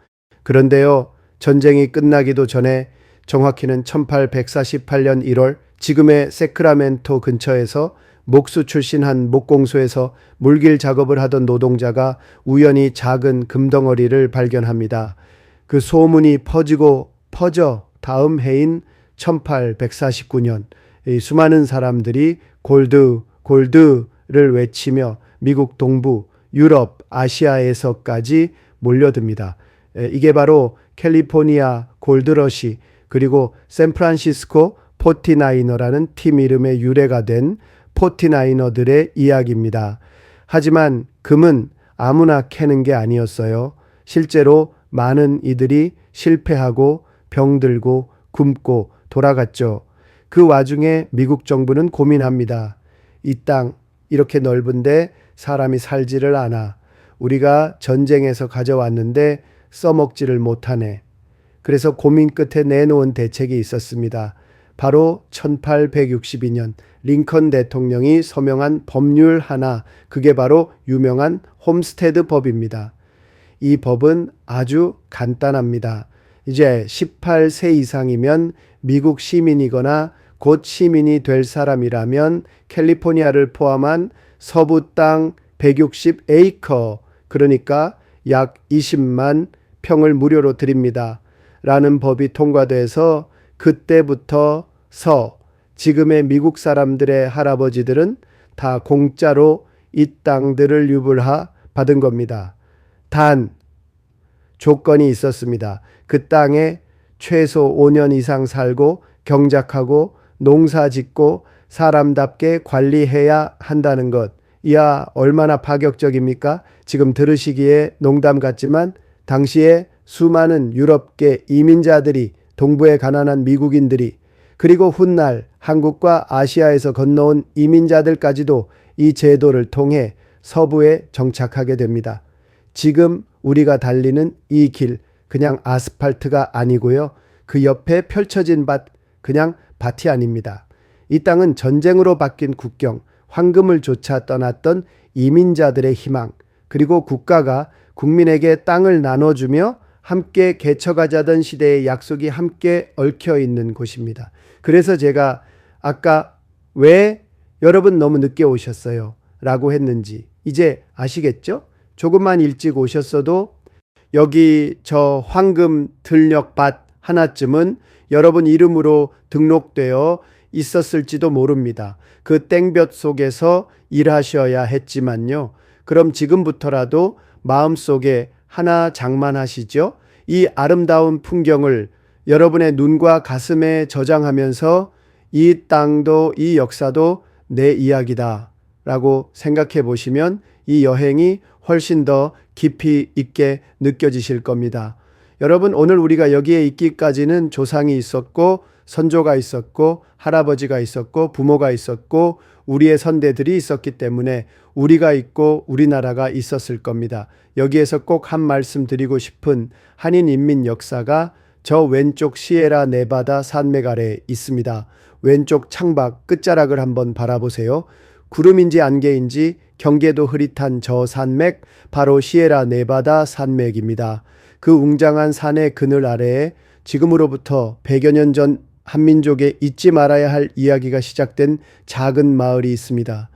그런데요, 전쟁이 끝나기도 전에 정확히는 1848년 1월 지금의 세크라멘토 근처에서 목수 출신 한 목공소에서 물길 작업을 하던 노동자가 우연히 작은 금덩어리를 발견합니다. 그 소문이 퍼져 다음 해인 1849년 수많은 사람들이 골드를 외치며 미국 동부, 유럽, 아시아에서까지 몰려듭니다. 이게 바로 캘리포니아 골드러시 그리고 샌프란시스코 포티나이너라는 팀 이름의 유래가 된 포티나이너들의 이야기입니다. 하지만 금은 아무나 캐는 게 아니었어요. 실제로 많은 이들이 실패하고 병들고 굶고 돌아갔죠. 그 와중에 미국 정부는 고민합니다. 이 땅 이렇게 넓은데 사람이 살지를 않아. 우리가 전쟁에서 가져왔는데 써먹지를 못하네. 그래서 고민 끝에 내놓은 대책이 있었습니다. 바로 1862년 링컨 대통령이 서명한 법률 하나, 그게 바로 유명한 홈스테드 법입니다. 이 법은 아주 간단합니다. 이제 18세 이상이면 미국 시민이거나 곧 시민이 될 사람이라면 캘리포니아를 포함한 서부 땅 160에이커, 그러니까 약 20만 평을 무료로 드립니다. 라는 법이 통과돼서 그때부터 지금의 미국 사람들의 할아버지들은 다 공짜로 이 땅들을 유불하 받은 겁니다. 단 조건이 있었습니다. 그 땅에 최소 5년 이상 살고 경작하고 농사 짓고 사람답게 관리해야 한다는 것. 이야 얼마나 파격적입니까? 지금 들으시기에 농담 같지만 당시에 수많은 유럽계 이민자들이, 동부의 가난한 미국인들이, 그리고 훗날 한국과 아시아에서 건너온 이민자들까지도 이 제도를 통해 서부에 정착하게 됩니다. 지금 우리가 달리는 이 길, 그냥 아스팔트가 아니고요. 그 옆에 펼쳐진 밭, 그냥 밭이 아닙니다. 이 땅은 전쟁으로 바뀐 국경, 황금을 쫓아 떠났던 이민자들의 희망, 그리고 국가가 국민에게 땅을 나눠주며 함께 개척하자던 시대의 약속이 함께 얽혀 있는 곳입니다. 그래서 제가 아까 왜 여러분 너무 늦게 오셨어요? 라고 했는지 이제 아시겠죠? 조금만 일찍 오셨어도 여기 저 황금 들녘밭 하나쯤은 여러분 이름으로 등록되어 있었을지도 모릅니다. 그 땡볕 속에서 일하셔야 했지만요. 그럼 지금부터라도 마음속에 하나 장만하시죠. 이 아름다운 풍경을 여러분의 눈과 가슴에 저장하면서 이 땅도 이 역사도 내 이야기다 라고 생각해 보시면 이 여행이 훨씬 더 깊이 있게 느껴지실 겁니다. 여러분, 오늘 우리가 여기에 있기까지는 조상이 있었고 선조가 있었고 할아버지가 있었고 부모가 있었고 우리의 선대들이 있었기 때문에 우리가 있고 우리나라가 있었을 겁니다. 여기에서 꼭 한 말씀 드리고 싶은 한인 인민 역사가 저 왼쪽 시에라 네바다 산맥 아래 있습니다. 왼쪽 창밖 끝자락을 한번 바라보세요. 구름인지 안개인지 경계도 흐릿한 저 산맥, 바로 시에라 네바다 산맥입니다. 그 웅장한 산의 그늘 아래에 지금으로부터 100여 년 전 한민족의 잊지 말아야 할 이야기가 시작된 작은 마을이 있습니다.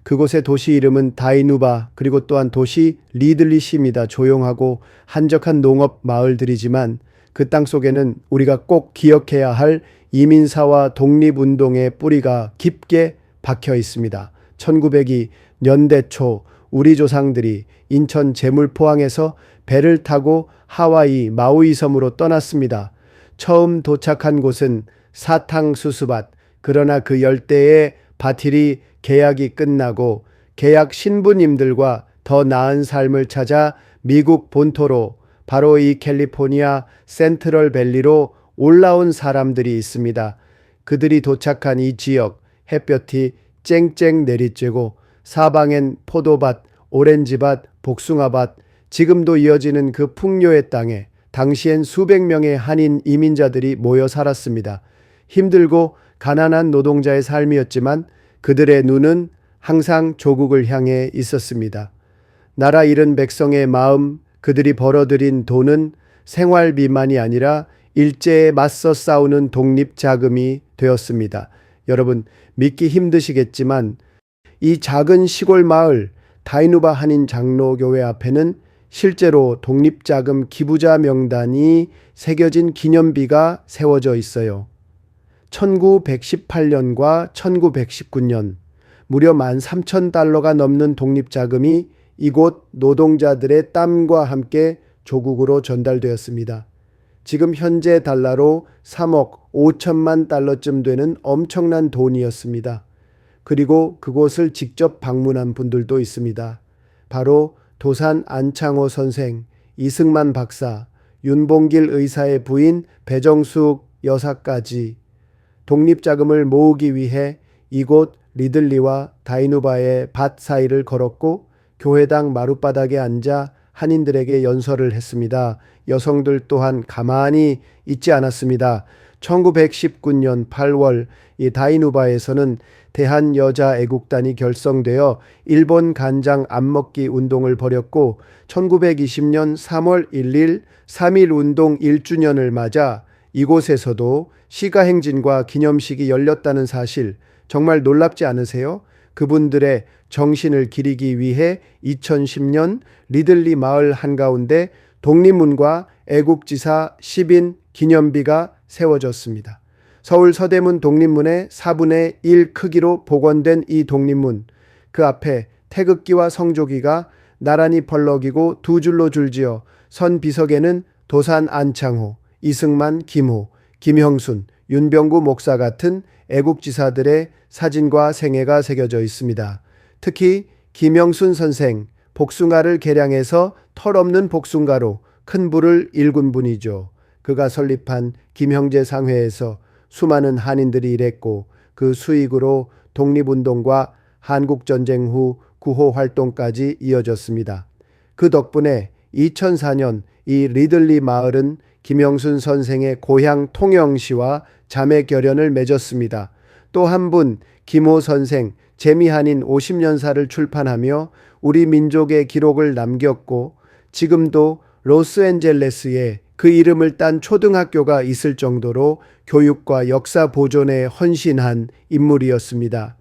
그곳의 도시 이름은 다이누바, 그리고 또한 도시 리들리시입니다. 조용하고 한적한 농업 마을들이지만 그 땅 속에는 우리가 꼭 기억해야 할 이민사와 독립운동의 뿌리가 깊게 박혀 있습니다. 1902 년대 초 우리 조상들이 인천 제물포항에서 배를 타고 하와이 마우이 섬으로 떠났습니다. 처음 도착한 곳은 사탕수수밭. 그러나 그 열대의 밭일이 계약이 끝나고 계약 신부님들과 더 나은 삶을 찾아 미국 본토로, 바로 이 캘리포니아 센트럴 밸리로 올라온 사람들이 있습니다. 그들이 도착한 이 지역, 햇볕이 쨍쨍 내리쬐고 사방엔 포도밭, 오렌지밭, 복숭아밭, 지금도 이어지는 그 풍요의 땅에 당시엔 수백 명의 한인 이민자들이 모여 살았습니다. 힘들고 가난한 노동자의 삶이었지만 그들의 눈은 항상 조국을 향해 있었습니다. 나라 잃은 백성의 마음, 그들이 벌어들인 돈은 생활비만이 아니라 일제에 맞서 싸우는 독립자금이 되었습니다. 여러분, 믿기 힘드시겠지만 이 작은 시골 마을 다이누바 한인 장로교회 앞에는 실제로 독립자금 기부자 명단이 새겨진 기념비가 세워져 있어요. 1918년과 1919년 무려 13,000달러가 넘는 독립자금이 이곳 노동자들의 땀과 함께 조국으로 전달되었습니다. 지금 현재 달러로 3억 5천만 달러쯤 되는 엄청난 돈이었습니다. 그리고 그곳을 직접 방문한 분들도 있습니다. 바로 도산 안창호 선생, 이승만 박사, 윤봉길 의사의 부인 배정숙 여사까지 독립자금을 모으기 위해 이곳 리들리와 다이누바의 밭 사이를 걸었고 교회당 마룻바닥에 앉아 한인들에게 연설을 했습니다. 여성들 또한 가만히 있지 않았습니다. 1919년 8월 이 다이누바에서는 대한여자애국단이 결성되어 일본 간장 안 먹기 운동을 벌였고 1920년 3월 1일 3.1운동 1주년을 맞아 이곳에서도 시가행진과 기념식이 열렸다는 사실 정말 놀랍지 않으세요? 그분들의 정신을 기리기 위해 2010년 리들리 마을 한가운데 독립문과 애국지사 10인 기념비가 세워졌습니다. 서울 서대문 독립문의 4분의 1 크기로 복원된 이 독립문, 그 앞에 태극기와 성조기가 나란히 펄럭이고 두 줄로 줄지어 선 비석에는 도산 안창호, 이승만, 김호, 김형순, 윤병구 목사 같은 애국지사들의 사진과 생애가 새겨져 있습니다. 특히 김형순 선생, 복숭아를 개량해서 털없는 복숭아로 큰 부를 일군 분이죠. 그가 설립한 김형제 상회에서 수많은 한인들이 일했고 그 수익으로 독립운동과 한국전쟁 후 구호 활동까지 이어졌습니다. 그 덕분에 2004년 이 리들리 마을은 김형순 선생의 고향 통영시와 자매 결연을 맺었습니다. 또 한 분 김호 선생 재미한인 50년사를 출판하며 우리 민족의 기록을 남겼고 지금도 로스앤젤레스에 그 이름을 딴 초등학교가 있을 정도로 교육과 역사 보존에 헌신한 인물이었습니다.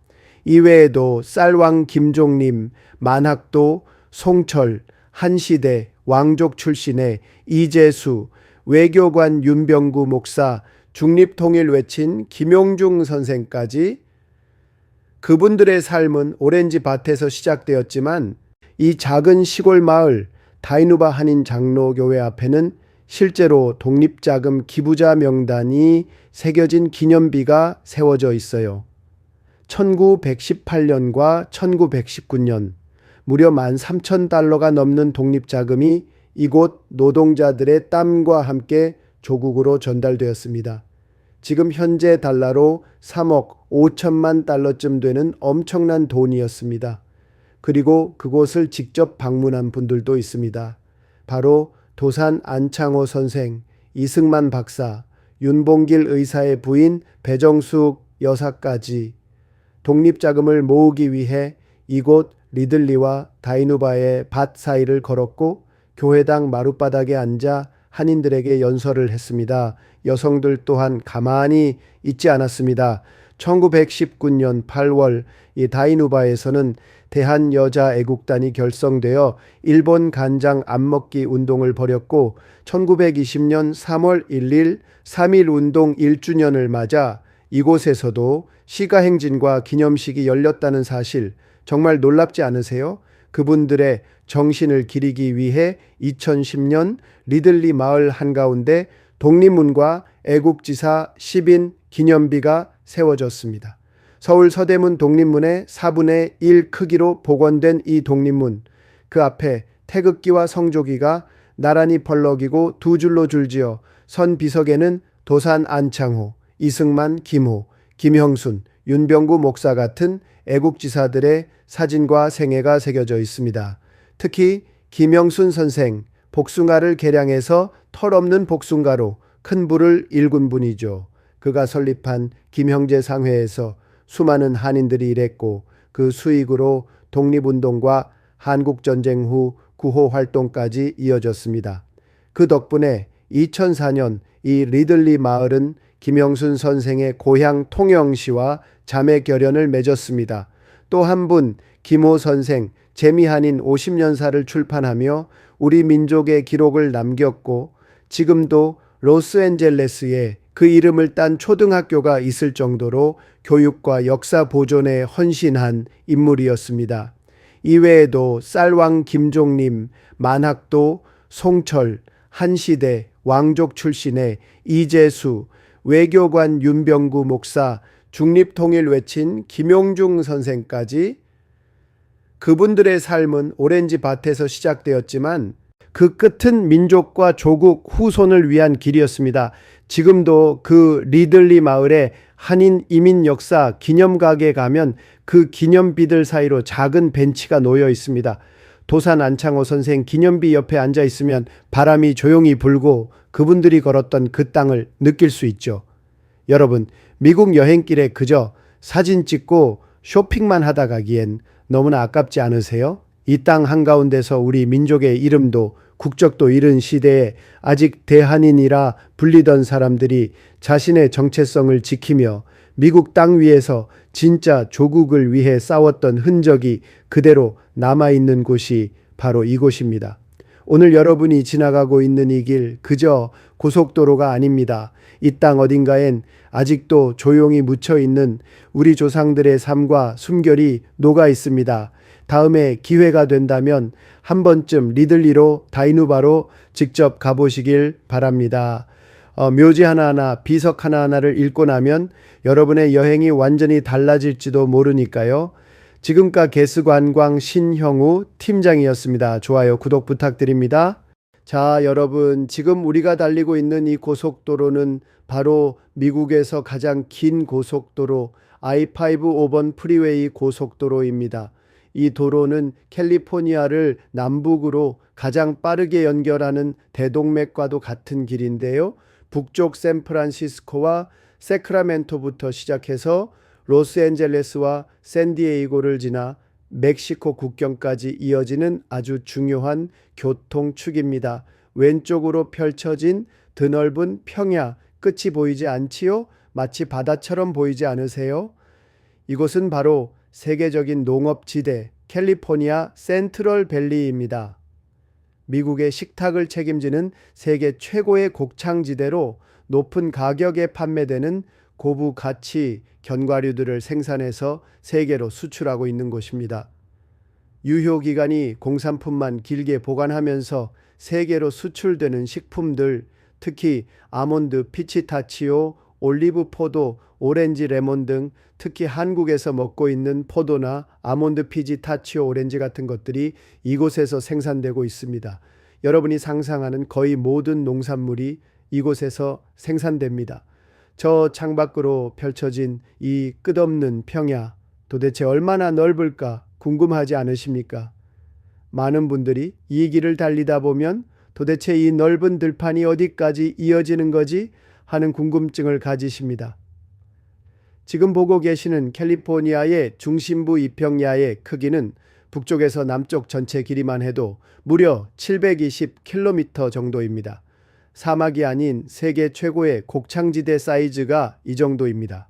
이외에도 쌀왕 김종림, 만학도, 송철, 한시대, 왕족 출신의 이재수, 외교관 윤병구 목사, 중립통일 외친 김용중 선생까지 그분들의 삶은 오렌지 밭에서 시작되었지만 이 작은 시골 마을 다이누바 한인 장로교회 앞에는 실제로 독립자금 기부자 명단이 새겨진 기념비가 세워져 있어요. 1918년과 1919년 무려 13,000달러가 넘는 독립자금이 이곳 노동자들의 땀과 함께 조국으로 전달되었습니다. 지금 현재 달러로 3억 5천만 달러쯤 되는 엄청난 돈이었습니다. 그리고 그곳을 직접 방문한 분들도 있습니다. 바로 도산 안창호 선생, 이승만 박사, 윤봉길 의사의 부인 배정숙 여사까지 독립자금을 모으기 위해 이곳 리들리와 다이누바의 밭 사이를 걸었고 교회당 마룻바닥에 앉아 한인들에게 연설을 했습니다. 여성들 또한 가만히 있지 않았습니다. 1919년 8월 이 다이누바에서는 대한여자애국단이 결성되어 일본 간장 안 먹기 운동을 벌였고 1920년 3월 1일 3.1 운동 1주년을 맞아 이곳에서도 시가행진과 기념식이 열렸다는 사실 정말 놀랍지 않으세요? 그분들의 정신을 기리기 위해 2010년 리들리 마을 한가운데 독립문과 애국지사 10인 기념비가 세워졌습니다. 서울 서대문 독립문의 4분의 1 크기로 복원된 이 독립문, 그 앞에 태극기와 성조기가 나란히 펄럭이고 두 줄로 줄지어 선 비석에는 도산 안창호, 이승만, 김호, 김형순, 윤병구 목사 같은 애국지사들의 사진과 생애가 새겨져 있습니다. 특히 김형순 선생, 복숭아를 개량해서 털없는 복숭아로 큰 부를 일군 분이죠. 그가 설립한 김형제상회에서 수많은 한인들이 일했고 그 수익으로 독립운동과 한국전쟁 후 구호 활동까지 이어졌습니다. 그 덕분에 2004년 이 리들리 마을은 김형순 선생의 고향 통영시와 자매 결연을 맺었습니다. 또 한 분 김호 선생 재미한인 50년사를 출판하며 우리 민족의 기록을 남겼고 지금도 로스앤젤레스에 그 이름을 딴 초등학교가 있을 정도로 교육과 역사 보존에 헌신한 인물이었습니다. 이외에도 쌀왕 김종림, 만학도, 송철, 한시대, 왕족 출신의 이재수, 외교관 윤병구 목사, 중립통일 외친 김용중 선생까지 그분들의 삶은 오렌지 밭에서 시작되었지만 그 끝은 민족과 조국 후손을 위한 길이었습니다. 지금도 그 리들리 마을의 한인 이민 역사 기념각에 가면 그 기념비들 사이로 작은 벤치가 놓여 있습니다. 도산 안창호 선생 기념비 옆에 앉아 있으면 바람이 조용히 불고 그분들이 걸었던 그 땅을 느낄 수 있죠. 여러분, 미국 여행길에 그저 사진 찍고 쇼핑만 하다 가기엔 너무나 아깝지 않으세요? 이 땅 한가운데서 우리 민족의 이름도 국적도 잃은 시대에 아직 대한인이라 불리던 사람들이 자신의 정체성을 지키며 미국 땅 위에서 진짜 조국을 위해 싸웠던 흔적이 그대로 남아있는 곳이 바로 이곳입니다. 오늘 여러분이 지나가고 있는 이 길 그저 고속도로가 아닙니다. 이 땅 어딘가엔 아직도 조용히 묻혀있는 우리 조상들의 삶과 숨결이 녹아 있습니다. 다음에 기회가 된다면 한 번쯤 리들리로 다이누바로 직접 가보시길 바랍니다. 묘지 하나하나 비석 하나하나를 읽고 나면 여러분의 여행이 완전히 달라질지도 모르니까요. 지금까지 개스관광 신형우 팀장이었습니다. 좋아요, 구독 부탁드립니다. 자, 여러분, 지금 우리가 달리고 있는 이 고속도로는 바로 미국에서 가장 긴 고속도로 I-5 5번 프리웨이 고속도로입니다. 이 도로는 캘리포니아를 남북으로 가장 빠르게 연결하는 대동맥과도 같은 길인데요. 북쪽 샌프란시스코와 세크라멘토부터 시작해서 로스앤젤레스와 샌디에이고를 지나 멕시코 국경까지 이어지는 아주 중요한 교통축입니다. 왼쪽으로 펼쳐진 드넓은 평야, 끝이 보이지 않지요? 마치 바다처럼 보이지 않으세요? 이곳은 바로 세계적인 농업지대 캘리포니아 센트럴 밸리입니다. 미국의 식탁을 책임지는 세계 최고의 곡창지대로 높은 가격에 판매되는 고부 가치 견과류들을 생산해서 세계로 수출하고 있는 곳입니다. 유효기간이 공산품만 길게 보관하면서 세계로 수출되는 식품들, 특히 아몬드, 피치타치오, 올리브 포도, 오렌지 레몬 등 특히 한국에서 먹고 있는 포도나 아몬드 피지타치오 오렌지 같은 것들이 이곳에서 생산되고 있습니다. 여러분이 상상하는 거의 모든 농산물이 이곳에서 생산됩니다. 저 창밖으로 펼쳐진 이 끝없는 평야, 도대체 얼마나 넓을까 궁금하지 않으십니까? 많은 분들이 이 길을 달리다 보면 도대체 이 넓은 들판이 어디까지 이어지는 거지 하는 궁금증을 가지십니다. 지금 보고 계시는 캘리포니아의 중심부 이평야의 크기는 북쪽에서 남쪽 전체 길이만 해도 무려 720km 정도입니다. 사막이 아닌 세계 최고의 곡창지대 사이즈가 이 정도입니다.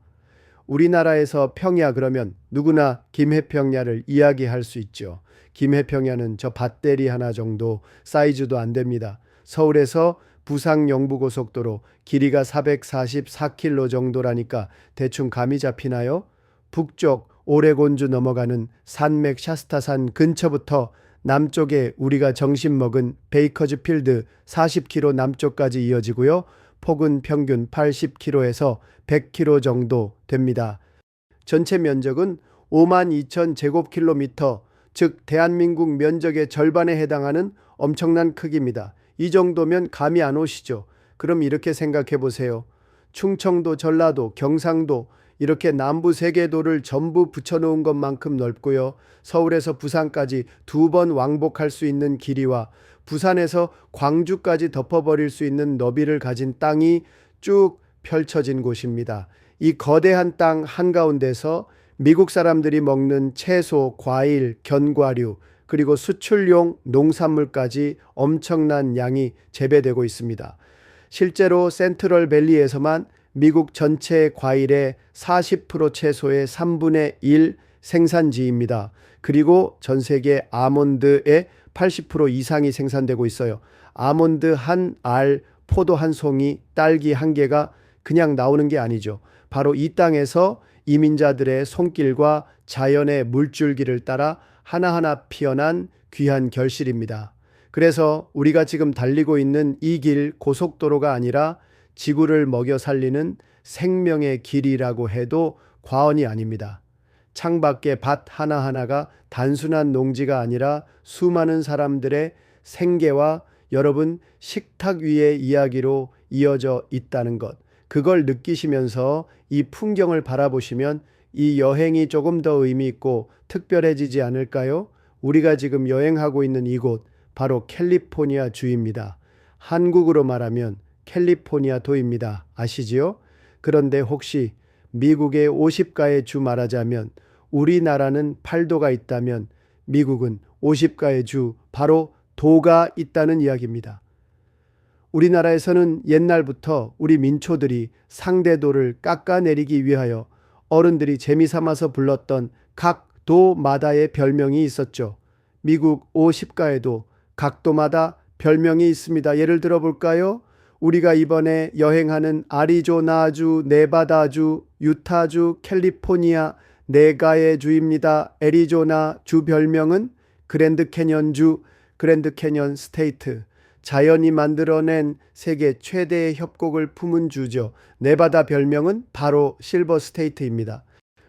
우리나라에서 평야 그러면 누구나 김해평야를 이야기할 수 있죠. 김해평야는 저 밭대리 하나 정도 사이즈도 안 됩니다. 서울에서 부산 영부고속도로 길이가 444km 정도라니까 대충 감이 잡히나요? 북쪽 오레곤주 넘어가는 산맥 샤스타산 근처부터 남쪽에 우리가 점심 먹은 베이커즈필드 40km 남쪽까지 이어지고요. 폭은 평균 80km에서 100km 정도 됩니다. 전체 면적은 52,000제곱킬로미터, 즉 대한민국 면적의 절반에 해당하는 엄청난 크기입니다. 이 정도면 감이 안 오시죠? 그럼 이렇게 생각해 보세요. 충청도, 전라도, 경상도 이렇게 남부 세 개 도를 전부 붙여놓은 것만큼 넓고요. 서울에서 부산까지 2번 왕복할 수 있는 길이와 부산에서 광주까지 덮어버릴 수 있는 너비를 가진 땅이 쭉 펼쳐진 곳입니다. 이 거대한 땅 한가운데서 미국 사람들이 먹는 채소, 과일, 견과류, 그리고 수출용 농산물까지 엄청난 양이 재배되고 있습니다. 실제로 센트럴밸리에서만 미국 전체 과일의 40% 채소의 3분의 1 생산지입니다. 그리고 전 세계 아몬드의 80% 이상이 생산되고 있어요. 아몬드 한 알, 포도 한 송이, 딸기 한 개가 그냥 나오는 게 아니죠. 바로 이 땅에서 이민자들의 손길과 자연의 물줄기를 따라 하나하나 피어난 귀한 결실입니다. 그래서 우리가 지금 달리고 있는 이 길 고속도로가 아니라 지구를 먹여 살리는 생명의 길이라고 해도 과언이 아닙니다. 창밖의 밭 하나하나가 단순한 농지가 아니라 수많은 사람들의 생계와 여러분 식탁 위의 이야기로 이어져 있다는 것, 그걸 느끼시면서 이 풍경을 바라보시면 이 여행이 조금 더 의미 있고 특별해지지 않을까요? 우리가 지금 여행하고 있는 이곳 바로 캘리포니아 주입니다. 한국으로 말하면 캘리포니아 도입니다. 아시지요? 그런데 혹시 미국의 50가의 주 말하자면 우리나라는 8도가 있다면 미국은 50가의 주 바로 도가 있다는 이야기입니다. 우리나라에서는 옛날부터 우리 민초들이 상대도를 깎아내리기 위하여 어른들이 재미삼아서 불렀던 각 도마다의 별명이 있었죠. 미국 50가에도 각 도마다 별명이 있습니다. 예를 들어 볼까요? 우리가 이번에 여행하는 아리조나주, 네바다주, 유타주, 캘리포니아 네 가의 주입니다. 애리조나 주 별명은 그랜드 캐년주, 그랜드 캐년 스테이트. 자연이 만들어낸 세계 최대의 협곡을 품은 주죠. 네바다 별명은 바로 실버 스테이트입니다.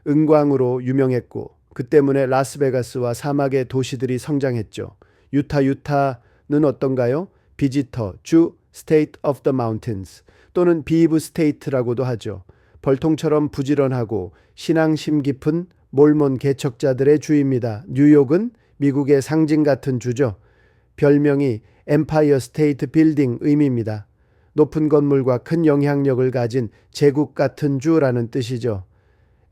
은광으로 유명했고 그 때문에 라스베가스와 사막의 도시들이 성장했죠. 유타는 어떤가요? 비지터 주, State of the Mountains 또는 비브 스테이트라고도 하죠. 벌통처럼 부지런하고 신앙심 깊은 몰몬 개척자들의 주입니다. 뉴욕은 미국의 상징 같은 주죠. 별명이 엠파이어 스테이트 빌딩 의미입니다. 높은 건물과 큰 영향력을 가진 제국 같은 주라는 뜻이죠.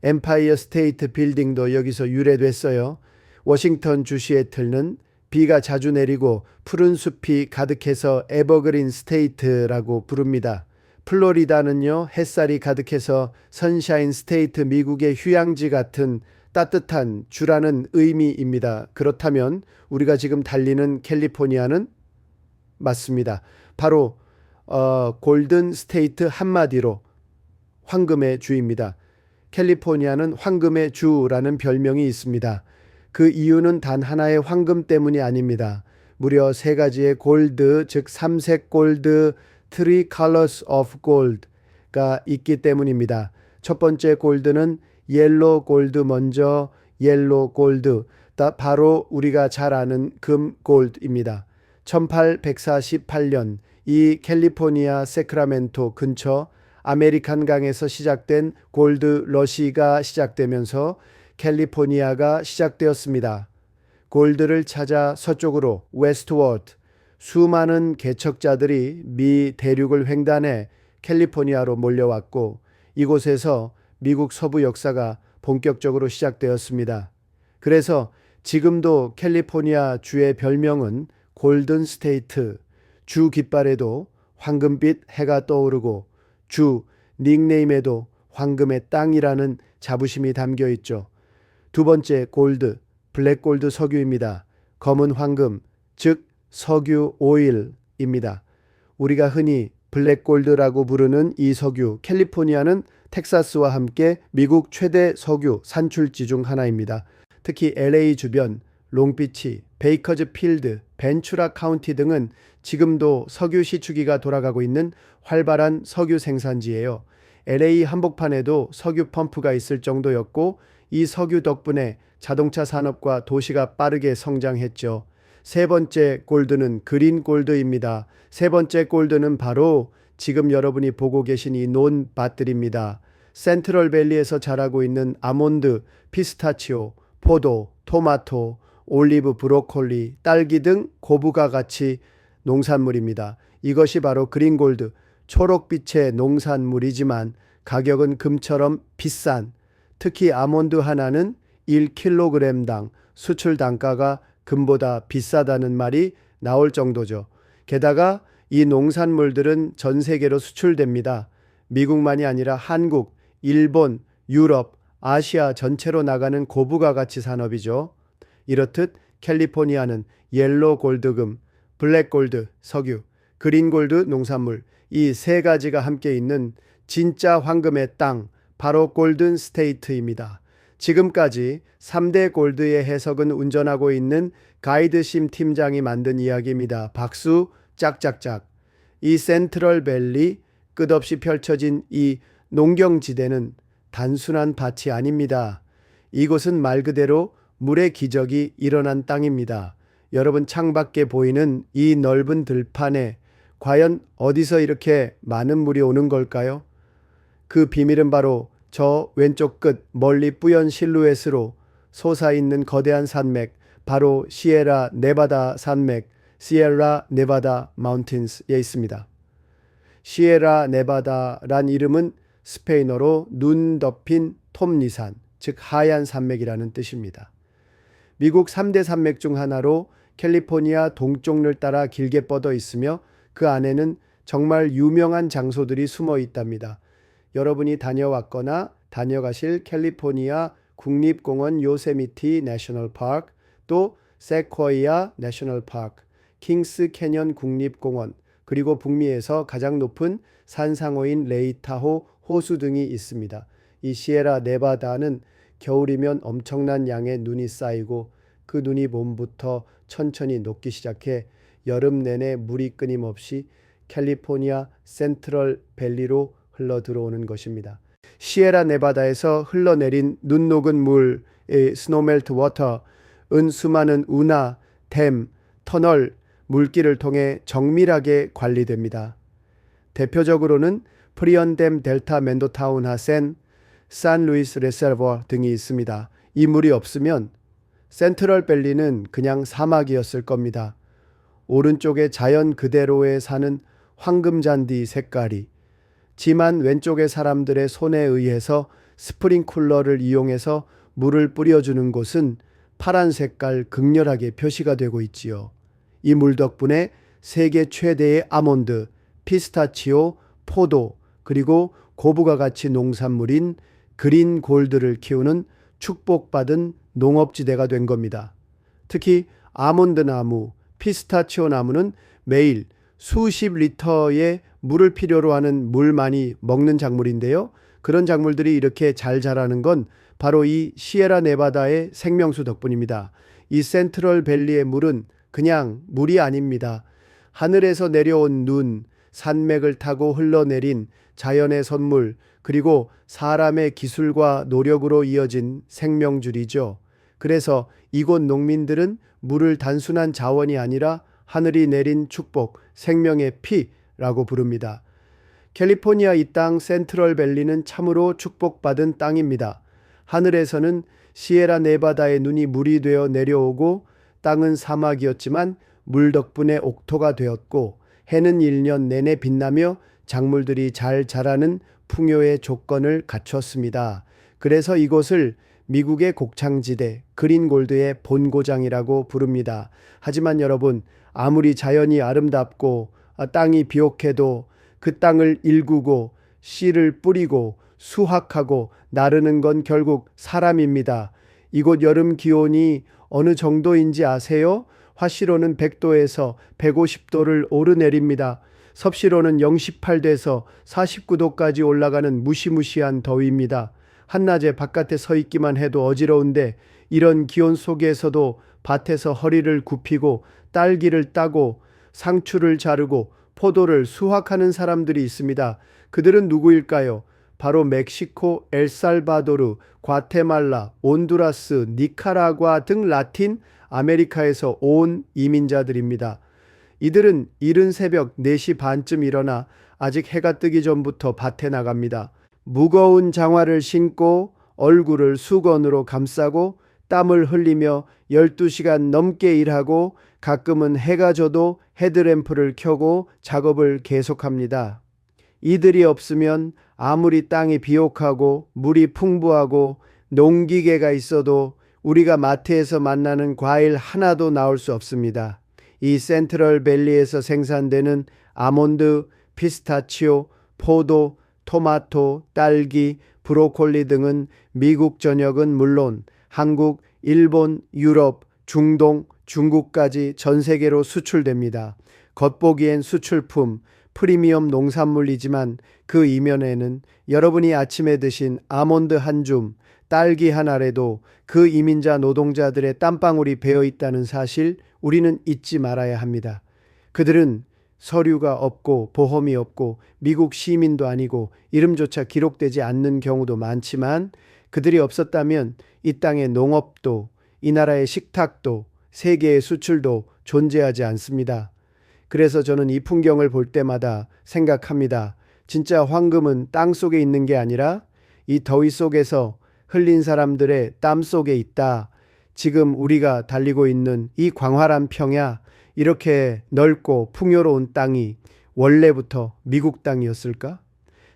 엠파이어 스테이트 빌딩도 여기서 유래됐어요. 워싱턴 주 시애틀은 비가 자주 내리고 푸른 숲이 가득해서 에버그린 스테이트라고 부릅니다. 플로리다는요, 햇살이 가득해서 선샤인 스테이트, 미국의 휴양지 같은 따뜻한 주라는 의미입니다. 그렇다면 우리가 지금 달리는 캘리포니아는 맞습니다. 바로 골든 스테이트, 한마디로 황금의 주입니다. 캘리포니아는 황금의 주라는 별명이 있습니다. 그 이유는 단 하나의 황금 때문이 아닙니다. 무려 3가지의 골드, 즉 삼색 골드, Three Colors of Gold가 있기 때문입니다. 첫 번째 골드는 옐로 골드, 먼저 옐로 골드, 바로 우리가 잘 아는 금 골드입니다. 1848년 이 캘리포니아 세크라멘토 근처 아메리칸 강에서 시작된 골드 러시가 시작되면서 캘리포니아가 시작되었습니다. 골드를 찾아 서쪽으로 웨스트워드 수많은 개척자들이 미 대륙을 횡단해 캘리포니아로 몰려왔고 이곳에서 미국 서부 역사가 본격적으로 시작되었습니다. 그래서 지금도 캘리포니아 주의 별명은 골든 스테이트, 주 깃발에도 황금빛 해가 떠오르고 주 닉네임에도 황금의 땅이라는 자부심이 담겨 있죠. 두 번째 골드, 블랙골드 석유입니다. 검은 황금, 즉 석유 오일입니다. 우리가 흔히 블랙골드라고 부르는 이 석유, 캘리포니아는 텍사스와 함께 미국 최대 석유 산출지 중 하나입니다. 특히 LA 주변, 롱비치, 베이커즈 필드, 벤추라 카운티 등은 지금도 석유 시추기가 돌아가고 있는 활발한 석유 생산지예요. LA 한복판에도 석유 펌프가 있을 정도였고 이 석유 덕분에 자동차 산업과 도시가 빠르게 성장했죠. 세 번째 골드는 그린 골드입니다. 세 번째 골드는 바로 지금 여러분이 보고 계신 이 논밭들입니다. 센트럴밸리에서 자라고 있는 아몬드, 피스타치오, 포도, 토마토, 올리브, 브로콜리, 딸기 등 고부가 가치 농산물입니다. 이것이 바로 그린골드, 초록빛의 농산물이지만 가격은 금처럼 비싼, 특히 아몬드 하나는 1kg당 수출 단가가 금보다 비싸다는 말이 나올 정도죠. 게다가 이 농산물들은 전 세계로 수출됩니다. 미국만이 아니라 한국, 일본, 유럽, 아시아 전체로 나가는 고부가 가치 산업이죠. 이렇듯 캘리포니아는 옐로 골드금, 블랙 골드 석유, 그린 골드 농산물 이 세 가지가 함께 있는 진짜 황금의 땅, 바로 골든 스테이트입니다. 지금까지 3대 골드의 해석은 운전하고 있는 가이드심 팀장이 만든 이야기입니다. 박수 짝짝짝. 이 센트럴밸리 끝없이 펼쳐진 이 농경지대는 단순한 밭이 아닙니다. 이곳은 말 그대로 물의 기적이 일어난 땅입니다. 여러분 창밖에 보이는 이 넓은 들판에 과연 어디서 이렇게 많은 물이 오는 걸까요? 그 비밀은 바로 저 왼쪽 끝 멀리 뿌연 실루엣으로 솟아있는 거대한 산맥, 바로 시에라 네바다 산맥, 시에라 네바다 마운틴스에 있습니다. 시에라 네바다란 이름은 스페인어로 눈 덮인 톱니산, 즉 하얀 산맥이라는 뜻입니다. 미국 3대 산맥 중 하나로 캘리포니아 동쪽을 따라 길게 뻗어 있으며 그 안에는 정말 유명한 장소들이 숨어 있답니다. 여러분이 다녀왔거나 다녀가실 캘리포니아 국립공원 요세미티 내셔널 파크, 또 세코이아 내셔널 파크, 킹스 캐년 국립공원, 그리고 북미에서 가장 높은 산상호인 레이타호 호수 등이 있습니다. 이 시에라 네바다는 겨울이면 엄청난 양의 눈이 쌓이고 그 눈이 봄부터 천천히 녹기 시작해 여름 내내 물이 끊임없이 캘리포니아 센트럴 밸리로 흘러 들어오는 것입니다. 시에라 네바다에서 흘러내린 눈 녹은 물, 스노멜트 워터은 수많은 운하, 댐, 터널, 물길을 통해 정밀하게 관리됩니다. 대표적으로는 프리언댐 델타 멘도타운 하센, 산루이스 레servoir 등이 있습니다. 이 물이 없으면 센트럴밸리는 그냥 사막이었을 겁니다. 오른쪽에 자연 그대로에 사는 황금잔디 색깔이, 지만 왼쪽의 사람들의 손에 의해서 스프링쿨러를 이용해서 물을 뿌려주는 곳은 파란 색깔 극렬하게 표시가 되고 있지요. 이 물 덕분에 세계 최대의 아몬드, 피스타치오, 포도, 그리고 고부가 가치 농산물인 그린 골드를 키우는 축복받은 농업지대가 된 겁니다. 특히 아몬드 나무, 피스타치오 나무는 매일 수십 리터의 물을 필요로 하는 물 많이 먹는 작물인데요. 그런 작물들이 이렇게 잘 자라는 건 바로 이 시에라 네바다의 생명수 덕분입니다. 이 센트럴 밸리의 물은 그냥 물이 아닙니다. 하늘에서 내려온 눈, 산맥을 타고 흘러내린 자연의 선물, 그리고 사람의 기술과 노력으로 이어진 생명줄이죠. 그래서 이곳 농민들은 물을 단순한 자원이 아니라 하늘이 내린 축복, 생명의 피라고 부릅니다. 캘리포니아 이 땅 센트럴밸리는 참으로 축복받은 땅입니다. 하늘에서는 시에라 네바다의 눈이 물이 되어 내려오고 땅은 사막이었지만 물 덕분에 옥토가 되었고 해는 1년 내내 빛나며 작물들이 잘 자라는 풍요의 조건을 갖췄습니다. 그래서 이곳을 미국의 곡창지대, 그린골드의 본고장이라고 부릅니다. 하지만 여러분, 아무리 자연이 아름답고 땅이 비옥해도 그 땅을 일구고 씨를 뿌리고 수확하고 나르는 건 결국 사람입니다. 이곳 여름 기온이 어느 정도인지 아세요? 화씨로는 100도에서 150도를 오르내립니다. 섭씨로는 018도에서 49도까지 올라가는 무시무시한 더위입니다. 한낮에 바깥에 서 있기만 해도 어지러운데 이런 기온 속에서도 밭에서 허리를 굽히고 딸기를 따고 상추를 자르고 포도를 수확하는 사람들이 있습니다. 그들은 누구일까요? 바로 멕시코, 엘살바도르, 과테말라, 온두라스, 니카라과 등 라틴 아메리카에서 온 이민자들입니다. 이들은 이른 새벽 4시 반쯤 일어나 아직 해가 뜨기 전부터 밭에 나갑니다. 무거운 장화를 신고 얼굴을 수건으로 감싸고 땀을 흘리며 12시간 넘게 일하고 가끔은 해가 져도 헤드램프를 켜고 작업을 계속합니다. 이들이 없으면 아무리 땅이 비옥하고 물이 풍부하고 농기계가 있어도 우리가 마트에서 만나는 과일 하나도 나올 수 없습니다. 이 센트럴밸리에서 생산되는 아몬드, 피스타치오, 포도, 토마토, 딸기, 브로콜리 등은 미국 전역은 물론 한국, 일본, 유럽, 중동, 중국까지 전 세계로 수출됩니다. 겉보기엔 수출품, 프리미엄 농산물이지만 그 이면에는 여러분이 아침에 드신 아몬드 한 줌, 딸기 한 알에도 그 이민자 노동자들의 땀방울이 배어 있다는 사실 우리는 잊지 말아야 합니다. 그들은 서류가 없고 보험이 없고 미국 시민도 아니고 이름조차 기록되지 않는 경우도 많지만 그들이 없었다면 이 땅의 농업도 이 나라의 식탁도 세계의 수출도 존재하지 않습니다. 그래서 저는 이 풍경을 볼 때마다 생각합니다. 진짜 황금은 땅 속에 있는 게 아니라 이 더위 속에서 흘린 사람들의 땀 속에 있다. 지금 우리가 달리고 있는 이 광활한 평야, 이렇게 넓고 풍요로운 땅이 원래부터 미국 땅이었을까?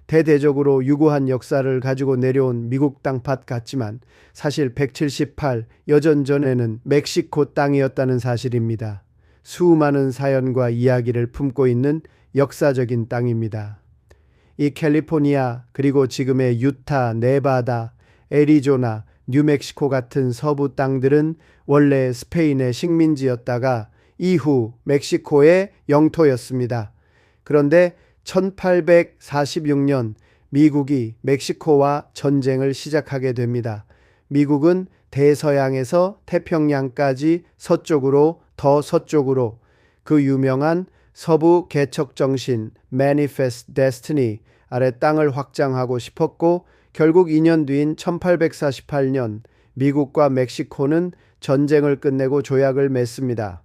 대대적으로 유구한 역사를 가지고 내려온 미국 땅밭 같지만 사실 178 여전 전에는 멕시코 땅이었다는 사실입니다. 수많은 사연과 이야기를 품고 있는 역사적인 땅입니다. 이 캘리포니아 그리고 지금의 유타, 네바다, 애리조나, 뉴멕시코 같은 서부 땅들은 원래 스페인의 식민지였다가 이후 멕시코의 영토였습니다. 그런데 1846년 미국이 멕시코와 전쟁을 시작하게 됩니다. 미국은 대서양에서 태평양까지 서쪽으로 더 서쪽으로 그 유명한 서부 개척 정신 Manifest Destiny 아래 땅을 확장하고 싶었고 결국 2년 뒤인 1848년 미국과 멕시코는 전쟁을 끝내고 조약을 맺습니다.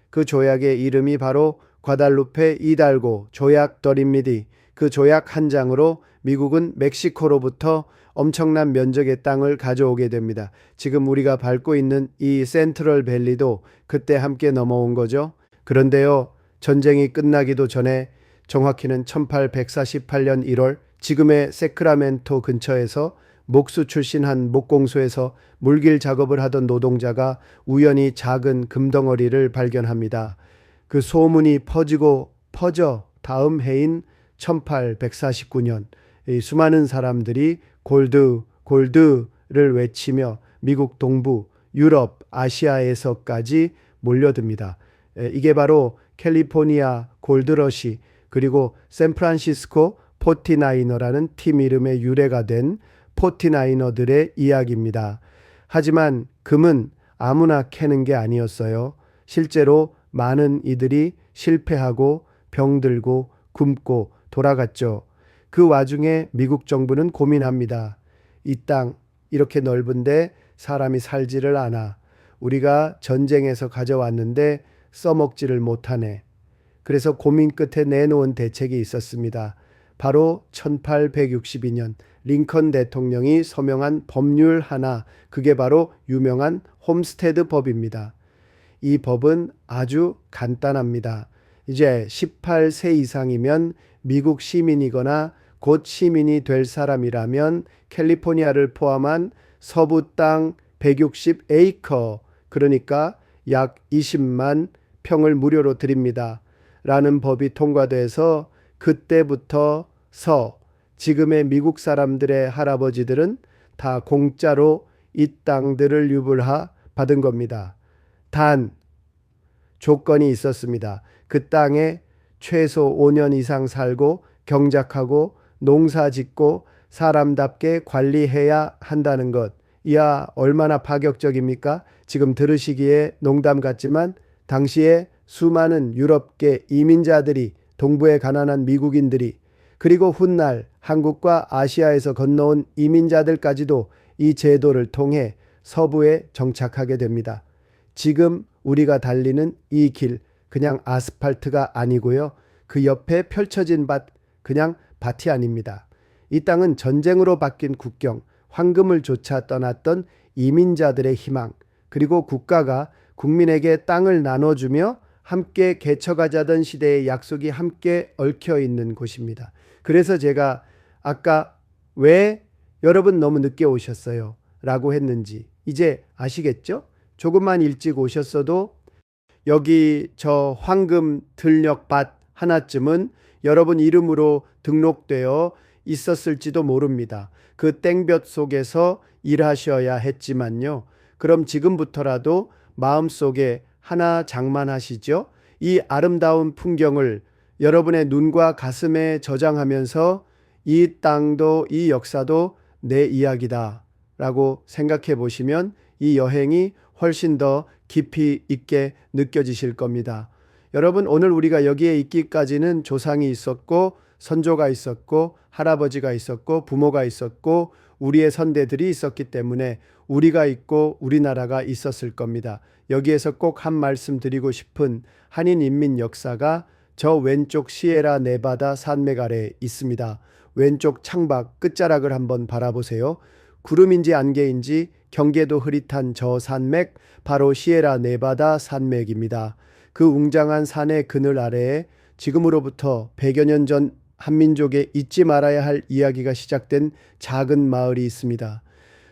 그 조약의 이름이 바로 과달루페 이달고 조약더입니다. 그 조약 한 장으로 미국은 멕시코로부터 엄청난 면적의 땅을 가져오게 됩니다. 지금 우리가 밟고 있는 이 센트럴밸리도 그때 함께 넘어온 거죠. 그런데요, 전쟁이 끝나기도 전에 정확히는 1848년 1월 지금의 세크라멘토 근처에서 목수 출신 한 목공소에서 물길 작업을 하던 노동자가 우연히 작은 금덩어리를 발견합니다. 그 소문이 퍼져 다음 해인 1849년 수많은 사람들이 골드를 외치며 미국 동부, 유럽, 아시아에서까지 몰려듭니다. 이게 바로 캘리포니아 골드러시 그리고 샌프란시스코 포티나이너라는 팀 이름의 유래가 된 포티나이너들의 이야기입니다. 하지만 금은 아무나 캐는 게 아니었어요. 실제로 많은 이들이 실패하고 병들고 굶고 돌아갔죠. 그 와중에 미국 정부는 고민합니다. 이 땅 이렇게 넓은데 사람이 살지를 않아. 우리가 전쟁에서 가져왔는데 써먹지를 못하네. 그래서 고민 끝에 내놓은 대책이 있었습니다. 바로 1862년 링컨 대통령이 서명한 법률 하나, 그게 바로 유명한 홈스테드 법입니다. 이 법은 아주 간단합니다. 이제 18세 이상이면 미국 시민이거나 곧 시민이 될 사람이라면 캘리포니아를 포함한 서부 땅 160에이커, 그러니까 약 20만 평을 무료로 드립니다. 라는 법이 통과돼서 그때부터 지금의 미국 사람들의 할아버지들은 다 공짜로 이 땅들을 유불하 받은 겁니다. 단 조건이 있었습니다. 그 땅에 최소 5년 이상 살고 경작하고 농사 짓고 사람답게 관리해야 한다는 것. 이야 얼마나 파격적입니까? 지금 들으시기에 농담 같지만 당시에 수많은 유럽계 이민자들이, 동부의 가난한 미국인들이, 그리고 훗날 한국과 아시아에서 건너온 이민자들까지도 이 제도를 통해 서부에 정착하게 됩니다. 지금 우리가 달리는 이 길, 그냥 아스팔트가 아니고요. 그 옆에 펼쳐진 밭, 그냥 밭이 아닙니다. 이 땅은 전쟁으로 바뀐 국경, 황금을 쫓아 떠났던 이민자들의 희망, 그리고 국가가 국민에게 땅을 나눠주며 함께 개척하자던 시대의 약속이 함께 얽혀 있는 곳입니다. 그래서 제가 아까 왜 여러분 너무 늦게 오셨어요? 라고 했는지 이제 아시겠죠? 조금만 일찍 오셨어도 여기 저 황금 들녘밭 하나쯤은 여러분 이름으로 등록되어 있었을지도 모릅니다. 그 땡볕 속에서 일하셔야 했지만요. 그럼 지금부터라도 마음속에 하나 장만하시죠. 이 아름다운 풍경을 여러분의 눈과 가슴에 저장하면서 이 땅도 이 역사도 내 이야기다 라고 생각해 보시면 이 여행이 훨씬 더 깊이 있게 느껴지실 겁니다. 여러분, 오늘 우리가 여기에 있기까지는 조상이 있었고 선조가 있었고 할아버지가 있었고 부모가 있었고 우리의 선대들이 있었기 때문에 우리가 있고 우리나라가 있었을 겁니다. 여기에서 꼭 한 말씀 드리고 싶은 한인 인민 역사가 저 왼쪽 시에라 네바다 산맥 아래에 있습니다. 왼쪽 창밖 끝자락을 한번 바라보세요. 구름인지 안개인지 경계도 흐릿한 저 산맥, 바로 시에라 네바다 산맥입니다. 그 웅장한 산의 그늘 아래에 지금으로부터 100여 년 전 한민족의 잊지 말아야 할 이야기가 시작된 작은 마을이 있습니다.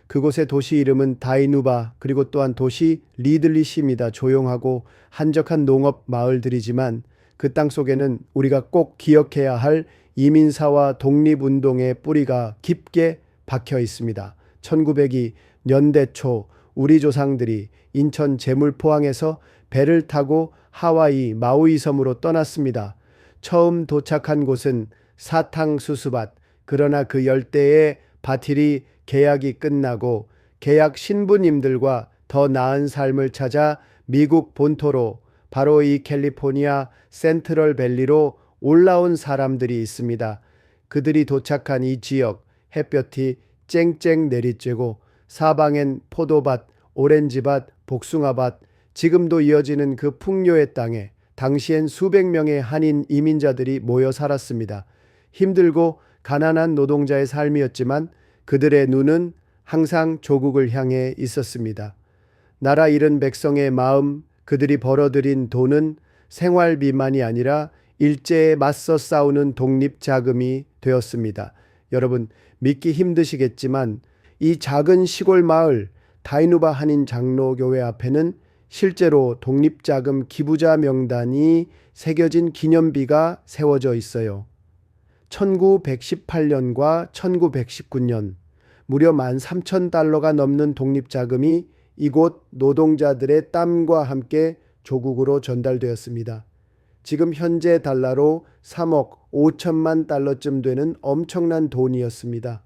그곳의 도시 이름은 다이누바, 그리고 또한 도시 리들리시입니다. 조용하고 한적한 농업 마을들이지만 그 땅 속에는 우리가 꼭 기억해야 할 이민사와 독립운동의 뿌리가 깊게 박혀 있습니다. 1902 년대 초 우리 조상들이 인천 제물포항에서 배를 타고 하와이 마우이 섬으로 떠났습니다. 처음 도착한 곳은 사탕수수밭, 그러나 그 열대의 밭일이 계약이 끝나고 계약 신부님들과 더 나은 삶을 찾아 미국 본토로, 바로 이 캘리포니아 센트럴 밸리로 올라온 사람들이 있습니다. 그들이 도착한 이 지역, 햇볕이 쨍쨍 내리쬐고 사방엔 포도밭, 오렌지밭, 복숭아밭, 지금도 이어지는 그 풍요의 땅에 당시엔 수백 명의 한인 이민자들이 모여 살았습니다. 힘들고 가난한 노동자의 삶이었지만 그들의 눈은 항상 조국을 향해 있었습니다. 나라 잃은 백성의 마음, 그들이 벌어들인 돈은 생활비만이 아니라 일제에 맞서 싸우는 독립자금이 되었습니다. 여러분, 믿기 힘드시겠지만 이 작은 시골 마을 다이누바 한인 장로교회 앞에는 실제로 독립자금 기부자 명단이 새겨진 기념비가 세워져 있어요. 1918년과 1919년 무려 13,000달러가 넘는 독립자금이 이곳 노동자들의 땀과 함께 조국으로 전달되었습니다. 지금 현재 달러로 3억 5천만 달러쯤 되는 엄청난 돈이었습니다.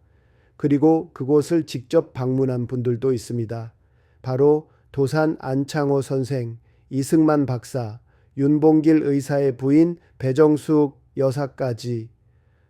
그리고 그곳을 직접 방문한 분들도 있습니다. 바로 도산 안창호 선생, 이승만 박사, 윤봉길 의사의 부인 배정숙 여사까지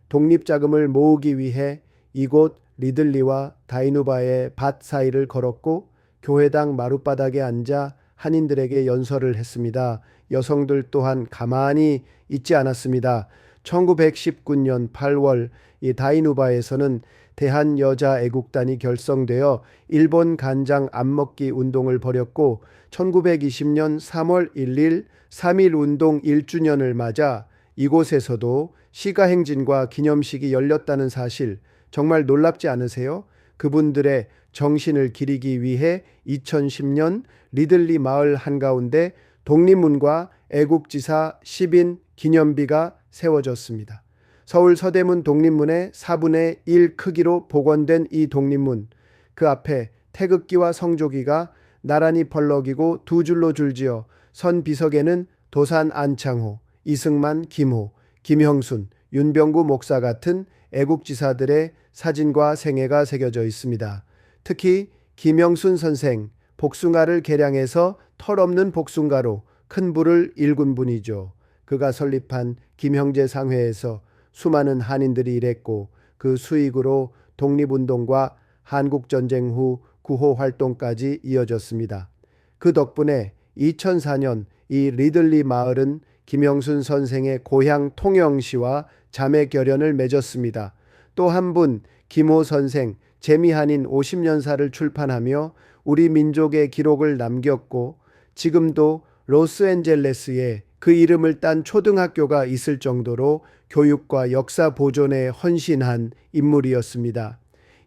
독립자금을 모으기 위해 이곳 리들리와 다이누바의 밭 사이를 걸었고 교회당 마룻바닥에 앉아 한인들에게 연설을 했습니다. 여성들 또한 가만히 있지 않았습니다. 1919년 8월 이 다이누바에서는 대한여자애국단이 결성되어 일본 간장 안 먹기 운동을 벌였고 1920년 3월 1일 3.1 운동 1주년을 맞아 이곳에서도 시가행진과 기념식이 열렸다는 사실 정말 놀랍지 않으세요? 그분들의 정신을 기리기 위해 2010년 리들리 마을 한가운데 독립문과 애국지사 10인 기념비가 세워졌습니다. 서울 서대문 독립문의 4분의 1 크기로 복원된 이 독립문, 그 앞에 태극기와 성조기가 나란히 펄럭이고 두 줄로 줄지어 선 비석에는 도산 안창호, 이승만, 김호, 김형순, 윤병구 목사 같은 애국지사들의 사진과 생애가 새겨져 있습니다. 특히 김형순 선생, 복숭아를 개량해서 털없는 복숭아로 큰 부를 일군 분이죠. 그가 설립한 김형제 상회에서 수많은 한인들이 일했고 그 수익으로 독립운동과 한국전쟁 후 구호 활동까지 이어졌습니다. 그 덕분에 2004년 이 리들리 마을은 김형순 선생의 고향 통영시와 자매 결연을 맺었습니다. 또 한 분 김호 선생 재미한인 50년사를 출판하며 우리 민족의 기록을 남겼고 지금도 로스앤젤레스에 그 이름을 딴 초등학교가 있을 정도로 교육과 역사 보존에 헌신한 인물이었습니다.